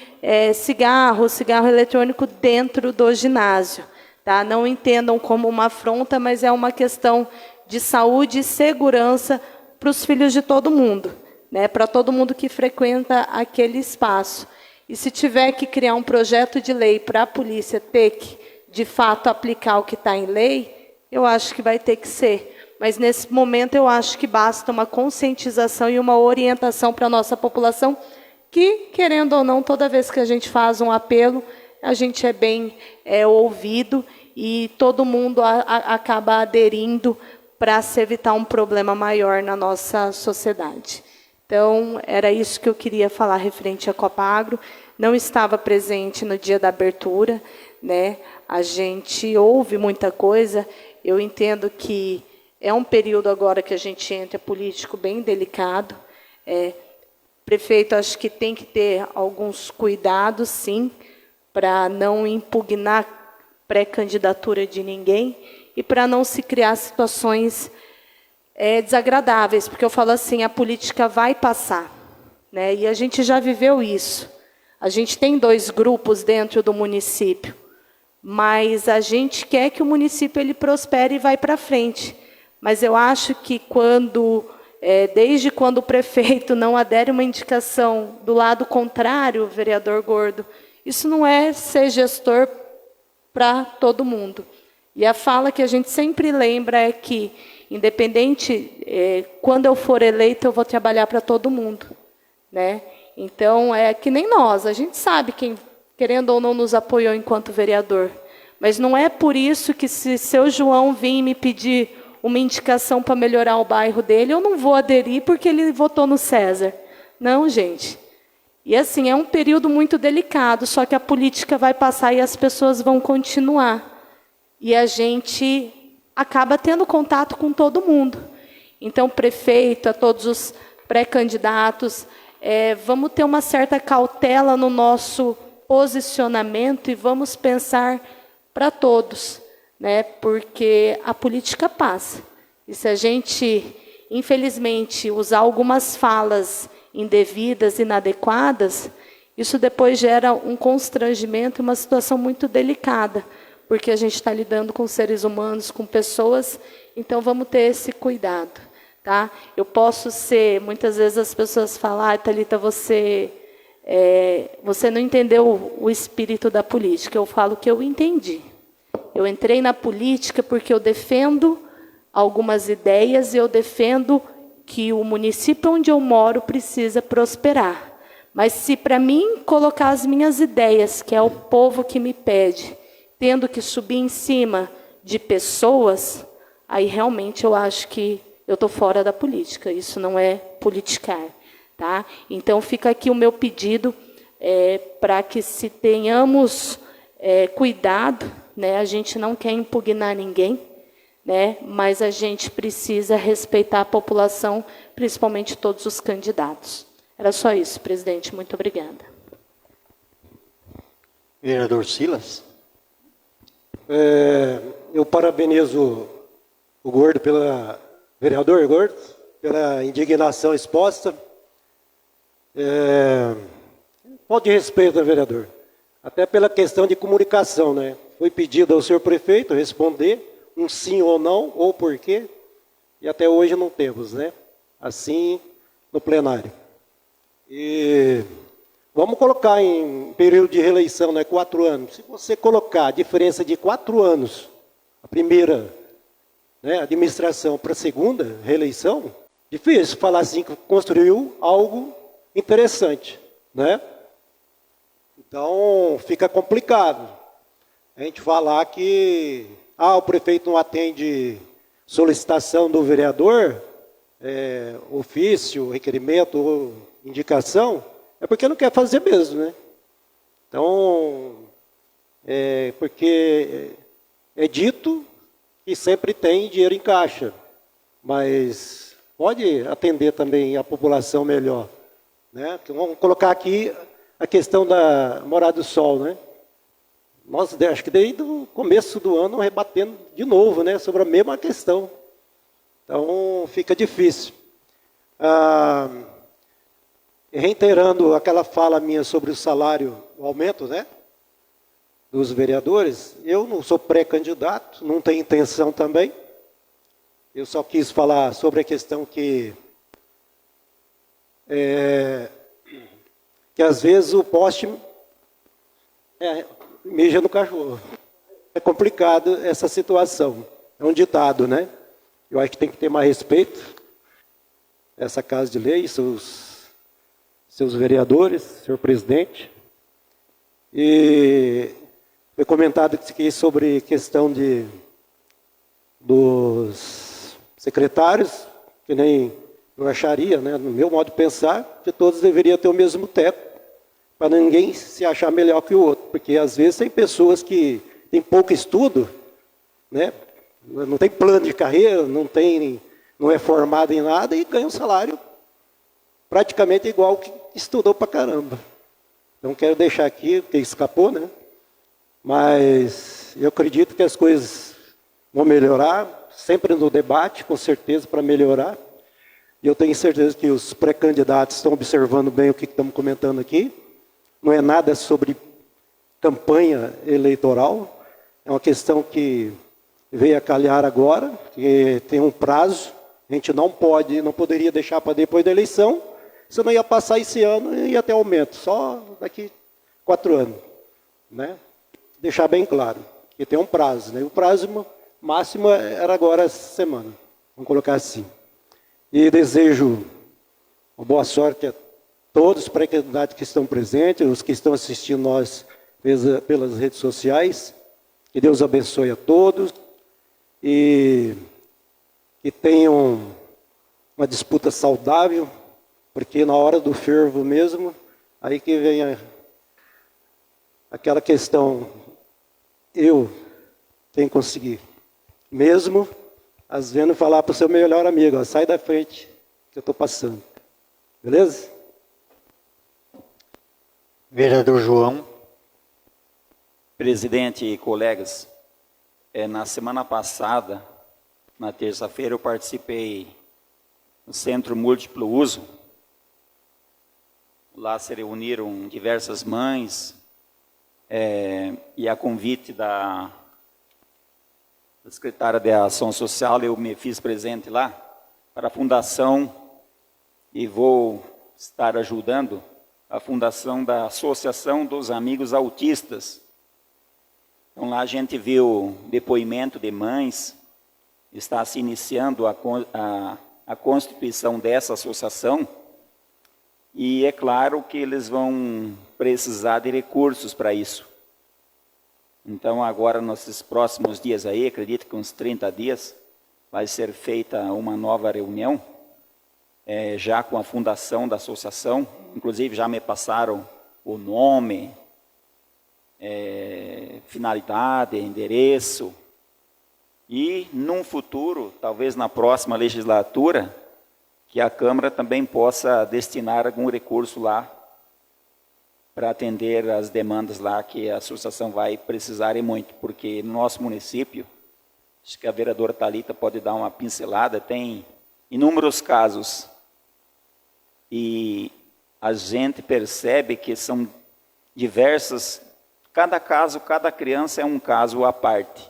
cigarro eletrônico dentro do ginásio. Tá? Não entendam como uma afronta, mas é uma questão de saúde e segurança para os filhos de todo mundo, né? Para todo mundo que frequenta aquele espaço. E se tiver que criar um projeto de lei para a polícia ter que, de fato, aplicar o que está em lei, eu acho que vai ter que ser. Mas, nesse momento, eu acho que basta uma conscientização e uma orientação para a nossa população, que, querendo ou não, toda vez que a gente faz um apelo, a gente é bem ouvido e todo mundo acaba aderindo para se evitar um problema maior na nossa sociedade. Então, era isso que eu queria falar referente à Copa Agro. Não estava presente no dia da abertura, né? A gente ouve muita coisa. Eu entendo que é um período agora que a gente entra político bem delicado. Prefeito, acho que tem que ter alguns cuidados, sim, para não impugnar pré-candidatura de ninguém e para não se criar situações desagradáveis, porque eu falo assim, a política vai passar, né? E a gente já viveu isso. A gente tem 2 grupos dentro do município, mas a gente quer que o município ele prospere e vai para frente. Mas eu acho que desde quando o prefeito não adere uma indicação do lado contrário, vereador Gordo, isso não é ser gestor para todo mundo. E a fala que a gente sempre lembra é que, independente, quando eu for eleito, eu vou trabalhar para todo mundo, né? Então, é que nem nós, a gente sabe quem, querendo ou não, nos apoiou enquanto vereador. Mas não é por isso que, se seu João vir me pedir uma indicação para melhorar o bairro dele, eu não vou aderir porque ele votou no César. Não, gente. E assim, é um período muito delicado, só que a política vai passar e as pessoas vão continuar. E a gente acaba tendo contato com todo mundo. Então, prefeito, a todos os pré-candidatos, vamos ter uma certa cautela no nosso posicionamento e vamos pensar para todos, né? Porque a política passa. E se a gente, infelizmente, usar algumas falas indevidas, inadequadas, isso depois gera um constrangimento e uma situação muito delicada, porque a gente está lidando com seres humanos, com pessoas, então vamos ter esse cuidado, tá? Eu posso ser, muitas vezes as pessoas falam, Thalita, você não entendeu o espírito da política. Eu falo que eu entendi. Eu entrei na política porque eu defendo algumas ideias e eu defendo que o município onde eu moro precisa prosperar. Mas se para mim colocar as minhas ideias, que é o povo que me pede, tendo que subir em cima de pessoas, aí realmente eu acho que eu estou fora da política. Isso não é politicar. Tá? Então fica aqui o meu pedido para que se tenhamos cuidado, né? A gente não quer impugnar ninguém, né? Mas a gente precisa respeitar a população, principalmente todos os candidatos. Era só isso, presidente. Muito obrigada. Vereador Silas. Eu parabenizo o Gordo vereador Gordo, pela indignação exposta. Falta de respeito, vereador. Até pela questão de comunicação, né? Foi pedido ao senhor prefeito responder um sim ou não, ou por quê, e até hoje não temos, né? Assim, no plenário. E vamos colocar em período de reeleição, né? 4 anos. Se você colocar a diferença de 4 anos, a primeira, né, administração para a segunda reeleição, difícil falar assim que construiu algo interessante, né? Então, fica complicado a gente falar que o prefeito não atende solicitação do vereador, ofício, requerimento ou indicação, é porque não quer fazer mesmo, né? Então, porque é dito que sempre tem dinheiro em caixa, mas pode atender também a população melhor. né? Vamos colocar aqui a questão da Morada do Sol, né? Nós, acho que desde o começo do ano, rebatendo de novo, né, sobre a mesma questão. Então, fica difícil. Reiterando aquela fala minha sobre o salário, o aumento, né, dos vereadores, eu não sou pré-candidato, não tenho intenção também. Eu só quis falar sobre a questão que às vezes o poste mija no cachorro. É complicado essa situação. É um ditado, né? Eu acho que tem que ter mais respeito essa Casa de Lei, seus vereadores, senhor presidente. E foi comentado aqui sobre questão dos secretários, que nem eu acharia, né, no meu modo de pensar, que todos deveriam ter o mesmo teto, para ninguém se achar melhor que o outro, porque às vezes tem pessoas que têm pouco estudo, né, não tem plano de carreira, não é formado em nada e ganha um salário praticamente igual que estudou para caramba. Não quero deixar aqui, porque escapou, né? Mas eu acredito que as coisas vão melhorar, sempre no debate, com certeza, para melhorar. E eu tenho certeza que os pré-candidatos estão observando bem o que estamos comentando aqui. Não é nada sobre campanha eleitoral, é uma questão que veio a calhar agora, que tem um prazo, a gente não poderia deixar para depois da eleição, se não ia passar esse ano e ia ter aumento, só daqui 4 anos. Né? Deixar bem claro, que tem um prazo, né? O prazo máximo era agora essa semana, vamos colocar assim. E desejo uma boa sorte a todos os pré-candidatos que estão presentes, os que estão assistindo nós pelas redes sociais. Que Deus abençoe a todos e que tenham uma disputa saudável, porque na hora do fervo mesmo, aí que vem aquela questão, eu tenho que conseguir. Mesmo, às vezes, falar para o seu melhor amigo, ó, sai da frente que eu estou passando. Beleza? Vereador João. Presidente e colegas, na semana passada, na terça-feira, eu participei no Centro Múltiplo Uso. Lá se reuniram diversas mães, e a convite da secretária de Ação Social, eu me fiz presente lá, para a fundação, e vou estar ajudando a fundação da Associação dos Amigos Autistas. Então lá a gente viu depoimento de mães, está se iniciando a constituição dessa associação, e é claro que eles vão precisar de recursos para isso. Então agora, nesses próximos dias aí, acredito que uns 30 dias, vai ser feita uma nova reunião, já com a fundação da associação, inclusive já me passaram o nome, finalidade, endereço, e num futuro, talvez na próxima legislatura, que a Câmara também possa destinar algum recurso lá para atender as demandas lá que a associação vai precisar e muito, porque no nosso município, acho que a vereadora Thalita pode dar uma pincelada, tem inúmeros casos e a gente percebe que são diversas, cada caso, cada criança é um caso à parte.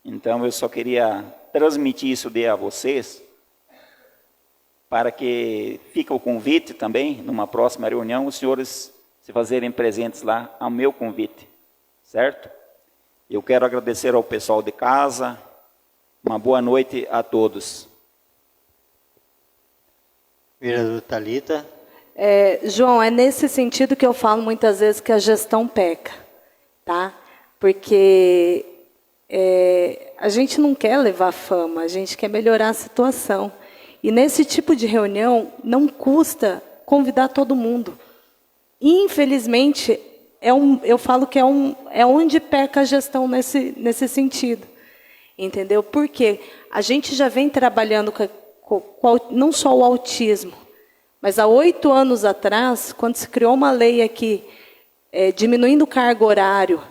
Então eu só queria transmitir isso a vocês, para que fique o convite também, numa próxima reunião, os senhores se fazerem presentes lá ao meu convite, certo? Eu quero agradecer ao pessoal de casa, uma boa noite a todos. Vereador Thalita. João, é nesse sentido que eu falo muitas vezes que a gestão peca, tá? Porque a gente não quer levar fama, a gente quer melhorar a situação. E nesse tipo de reunião, não custa convidar todo mundo. Infelizmente, eu falo que é onde peca a gestão nesse sentido. Entendeu? Porque a gente já vem trabalhando com não só o autismo, Mas há 8 anos atrás, quando se criou uma lei aqui, diminuindo o cargo horário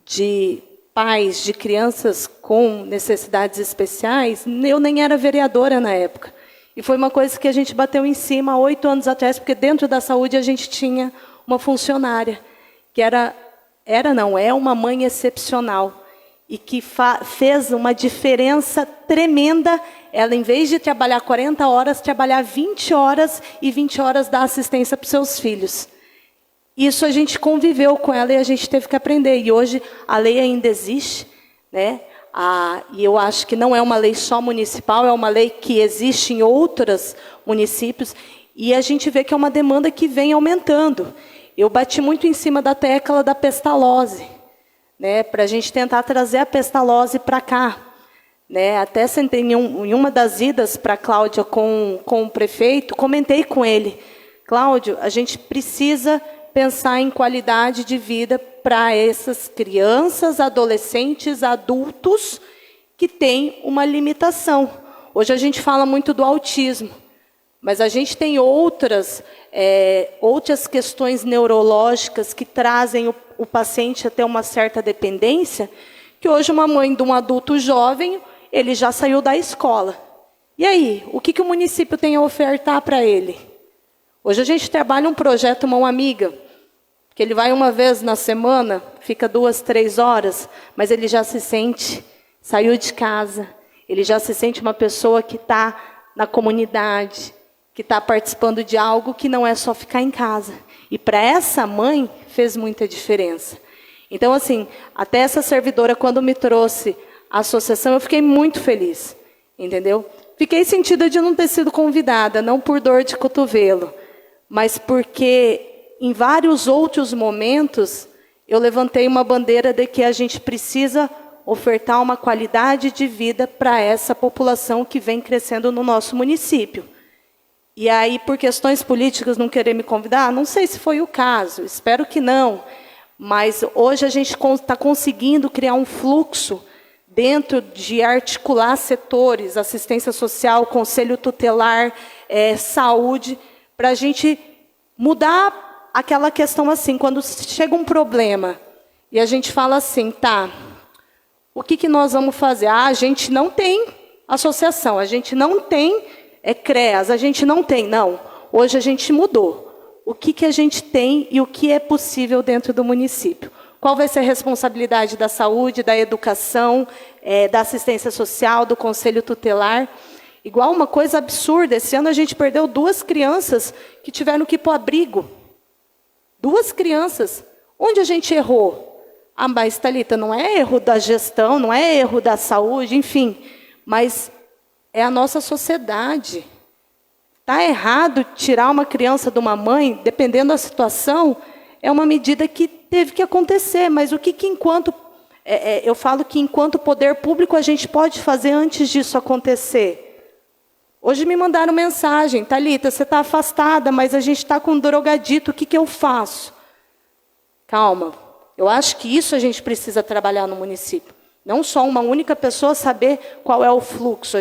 de pais de crianças com necessidades especiais, eu nem era vereadora na época. E foi uma coisa que a gente bateu em cima há 8 anos atrás, porque dentro da saúde a gente tinha uma funcionária, que é uma mãe excepcional, e que fez uma diferença tremenda. Ela, em vez de trabalhar 40 horas, trabalhar 20 horas, e 20 horas dar assistência para os seus filhos. Isso a gente conviveu com ela e a gente teve que aprender. E hoje a lei ainda existe, né? E eu acho que não é uma lei só municipal, é uma lei que existe em outros municípios, e a gente vê que é uma demanda que vem aumentando. Eu bati muito em cima da tecla da pestalose, né, para a gente tentar trazer a pestalose para cá. Né? Até sentei em uma das idas para a Cláudia com o prefeito, comentei com ele: Cláudio, a gente precisa pensar em qualidade de vida para essas crianças, adolescentes, adultos que têm uma limitação. Hoje a gente fala muito do autismo, mas a gente tem outras questões neurológicas que trazem o paciente a ter uma certa dependência, que hoje uma mãe de um adulto jovem, ele já saiu da escola. E aí, o que o município tem a ofertar para ele? Hoje a gente trabalha um projeto Mão Amiga, que ele vai uma vez na semana, fica 2, 3 horas, mas ele já se sente, saiu de casa, ele já se sente uma pessoa que está na comunidade, que está participando de algo que não é só ficar em casa. E para essa mãe fez muita diferença. Então, assim, até essa servidora, quando me trouxe a associação, eu fiquei muito feliz, entendeu? Fiquei sentida de não ter sido convidada, não por dor de cotovelo, mas porque em vários outros momentos eu levantei uma bandeira de que a gente precisa ofertar uma qualidade de vida para essa população que vem crescendo no nosso município. E aí, por questões políticas, não querer me convidar, não sei se foi o caso, espero que não. Mas hoje a gente está conseguindo criar um fluxo dentro de articular setores, assistência social, conselho tutelar, saúde, para a gente mudar aquela questão assim, quando chega um problema e a gente fala assim, tá, o que nós vamos fazer? A gente não tem associação, a gente não tem CREAS, a gente não tem, não. Hoje a gente mudou. O que a gente tem e o que é possível dentro do município? Qual vai ser a responsabilidade da saúde, da educação, da assistência social, do conselho tutelar? Igual uma coisa absurda, esse ano a gente perdeu 2 crianças que tiveram que ir para o abrigo. 2 crianças. Onde a gente errou? Mas, Thalita, não é erro da gestão, não é erro da saúde, enfim, mas é a nossa sociedade. Está errado tirar uma criança de uma mãe, dependendo da situação, é uma medida que teve que acontecer, mas o que enquanto... eu falo que enquanto poder público a gente pode fazer antes disso acontecer. Hoje me mandaram mensagem: Thalita, você está afastada, mas a gente está com um drogadito, o que eu faço? Calma, eu acho que isso a gente precisa trabalhar no município. Não só uma única pessoa saber qual é o fluxo,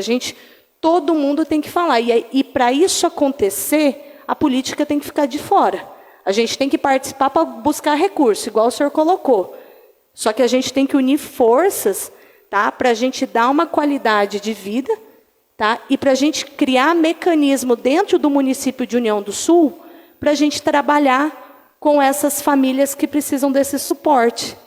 todo mundo tem que falar. E para isso acontecer, a política tem que ficar de fora. A gente tem que participar para buscar recurso, igual o senhor colocou. Só que a gente tem que unir forças, tá, para a gente dar uma qualidade de vida, tá, e para a gente criar mecanismo dentro do município de União do Sul para a gente trabalhar com essas famílias que precisam desse suporte.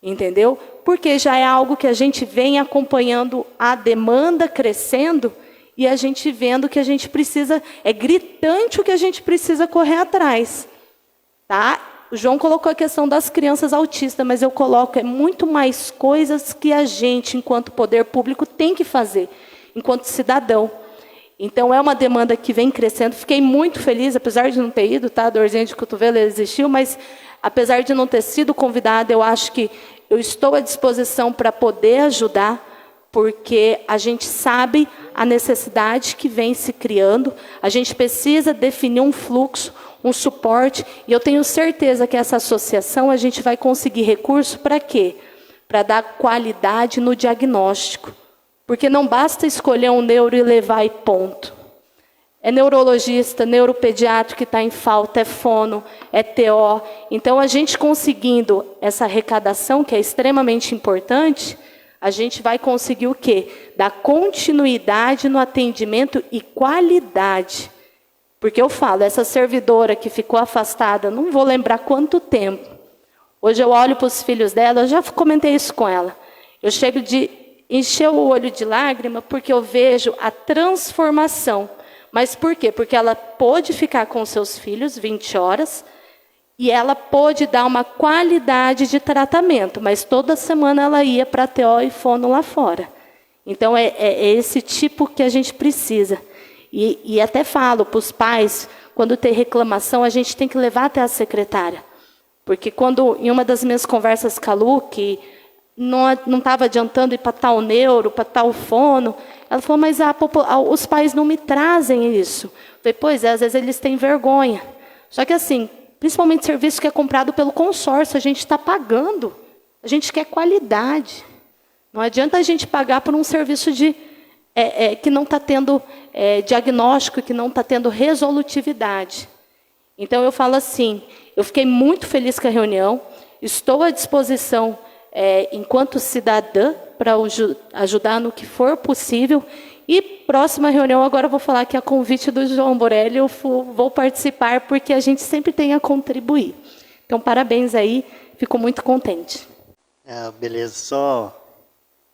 Entendeu? Porque já é algo que a gente vem acompanhando a demanda crescendo e a gente vendo que a gente precisa, é gritante o que a gente precisa correr atrás. Tá? O João colocou a questão das crianças autistas, mas eu coloco muito mais coisas que a gente, enquanto poder público, tem que fazer, enquanto cidadão. Então, é uma demanda que vem crescendo. Fiquei muito feliz, apesar de não ter ido, tá? A dorzinha de cotovelo existiu, mas apesar de não ter sido convidada, eu acho que eu estou à disposição para poder ajudar, porque a gente sabe a necessidade que vem se criando, a gente precisa definir um fluxo, um suporte, e eu tenho certeza que essa associação a gente vai conseguir recurso para quê? Para dar qualidade no diagnóstico. Porque não basta escolher um neuro e levar e ponto. é neurologista, neuropediatra que está em falta, é fono, é TO. Então, a gente conseguindo essa arrecadação, que é extremamente importante, a gente vai conseguir o quê? Dar continuidade no atendimento e qualidade. Porque eu falo, essa servidora que ficou afastada, não vou lembrar quanto tempo. Hoje eu olho para os filhos dela, eu já comentei isso com ela. Eu chego de encher o olho de lágrima porque eu vejo a transformação. Mas por quê? Porque ela pôde ficar com seus filhos 20 horas e ela pôde dar uma qualidade de tratamento, mas toda semana ela ia para a TO e fono lá fora. Então, é esse tipo que a gente precisa. E até falo para os pais, quando tem reclamação, a gente tem que levar até a secretária. Porque quando, em uma das minhas conversas com a Lu, que não estava adiantando ir para tal neuro, para tal fono, ela falou, mas os pais não me trazem isso. Eu falei, pois é, às vezes eles têm vergonha. Só que assim, principalmente serviço que é comprado pelo consórcio, a gente está pagando. A gente quer qualidade. Não adianta a gente pagar por um serviço que não está tendo diagnóstico, que não está tendo resolutividade. Então, eu falo assim, eu fiquei muito feliz com a reunião, estou à disposição, enquanto cidadã, para ajudar no que for possível. E próxima reunião, agora eu vou falar que a convite do João Borelli, eu vou participar, porque a gente sempre tem a contribuir. Então, parabéns aí, fico muito contente. Beleza,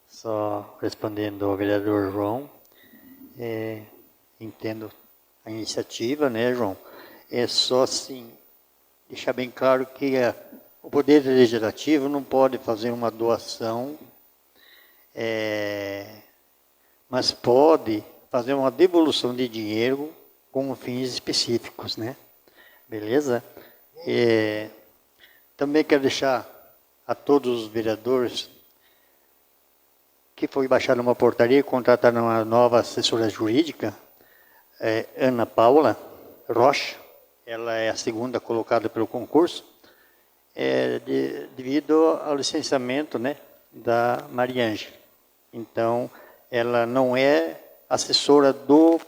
só respondendo ao vereador João, entendo a iniciativa, né, João? É só, assim, deixar bem claro que o Poder Legislativo não pode fazer uma doação, mas pode fazer uma devolução de dinheiro com fins específicos, né? Beleza? Também quero deixar a todos os vereadores que foi baixada uma portaria e contrataram uma nova assessora jurídica, Ana Paula Rocha. Ela é a segunda colocada pelo concurso, devido ao licenciamento, né, da Mariângela. Então, ela não é assessora do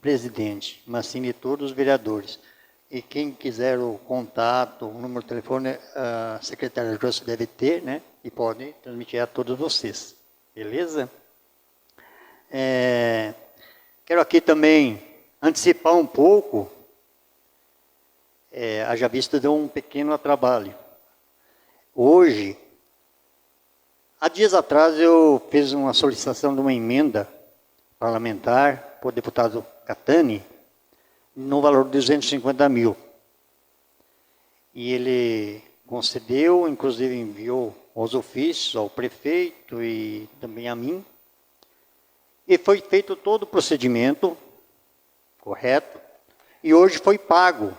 presidente, mas sim de todos os vereadores. E quem quiser o contato, o número de telefone, a secretária José deve ter, né, e pode transmitir a todos vocês. Beleza? Quero aqui também antecipar um pouco, haja vista de um pequeno trabalho. Hoje, há dias atrás, eu fiz uma solicitação de uma emenda parlamentar para o deputado Catani, no valor de 250 mil. E ele concedeu, inclusive enviou aos ofícios, ao prefeito e também a mim. E foi feito todo o procedimento correto, e hoje foi pago.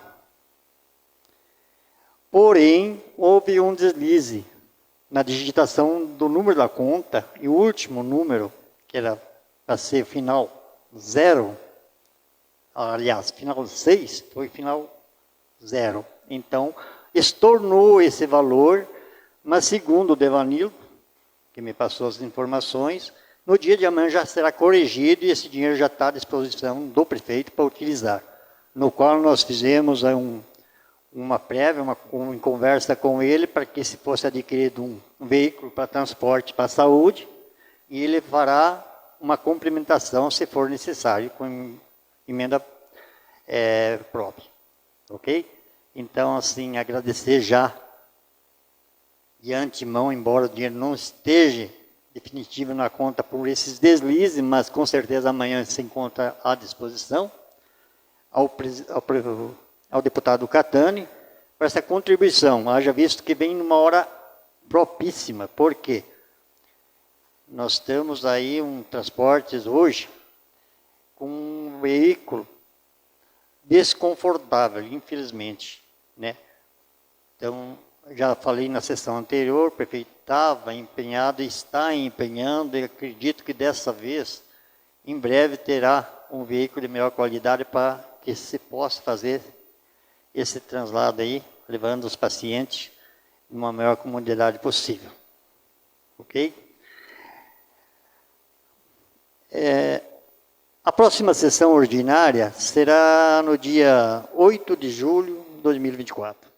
Porém, houve um deslize na digitação do número da conta, e o último número, que era para ser final 0, aliás, final 6, foi final 0. Então, estornou esse valor, mas segundo o Devanildo, que me passou as informações, no dia de amanhã já será corrigido e esse dinheiro já está à disposição do prefeito para utilizar. No qual nós fizemos uma prévia, uma conversa com ele, para que se fosse adquirido um veículo para transporte para a saúde, e ele fará uma complementação, se for necessário, com emenda própria. Ok? Então, assim, agradecer já, de antemão, embora o dinheiro não esteja definitivo na conta por esses deslizes, mas com certeza amanhã se encontra à disposição, ao deputado Catani, para essa contribuição, haja visto que vem numa hora propíssima. Por quê? Nós temos aí transportes hoje com um veículo desconfortável, infelizmente, né? Então, já falei na sessão anterior, o prefeito estava empenhado e está empenhando, e acredito que dessa vez, em breve, terá um veículo de melhor qualidade para que se possa fazer esse translado aí, levando os pacientes numa maior comodidade possível. Ok? A próxima sessão ordinária será no dia 8 de julho de 2024.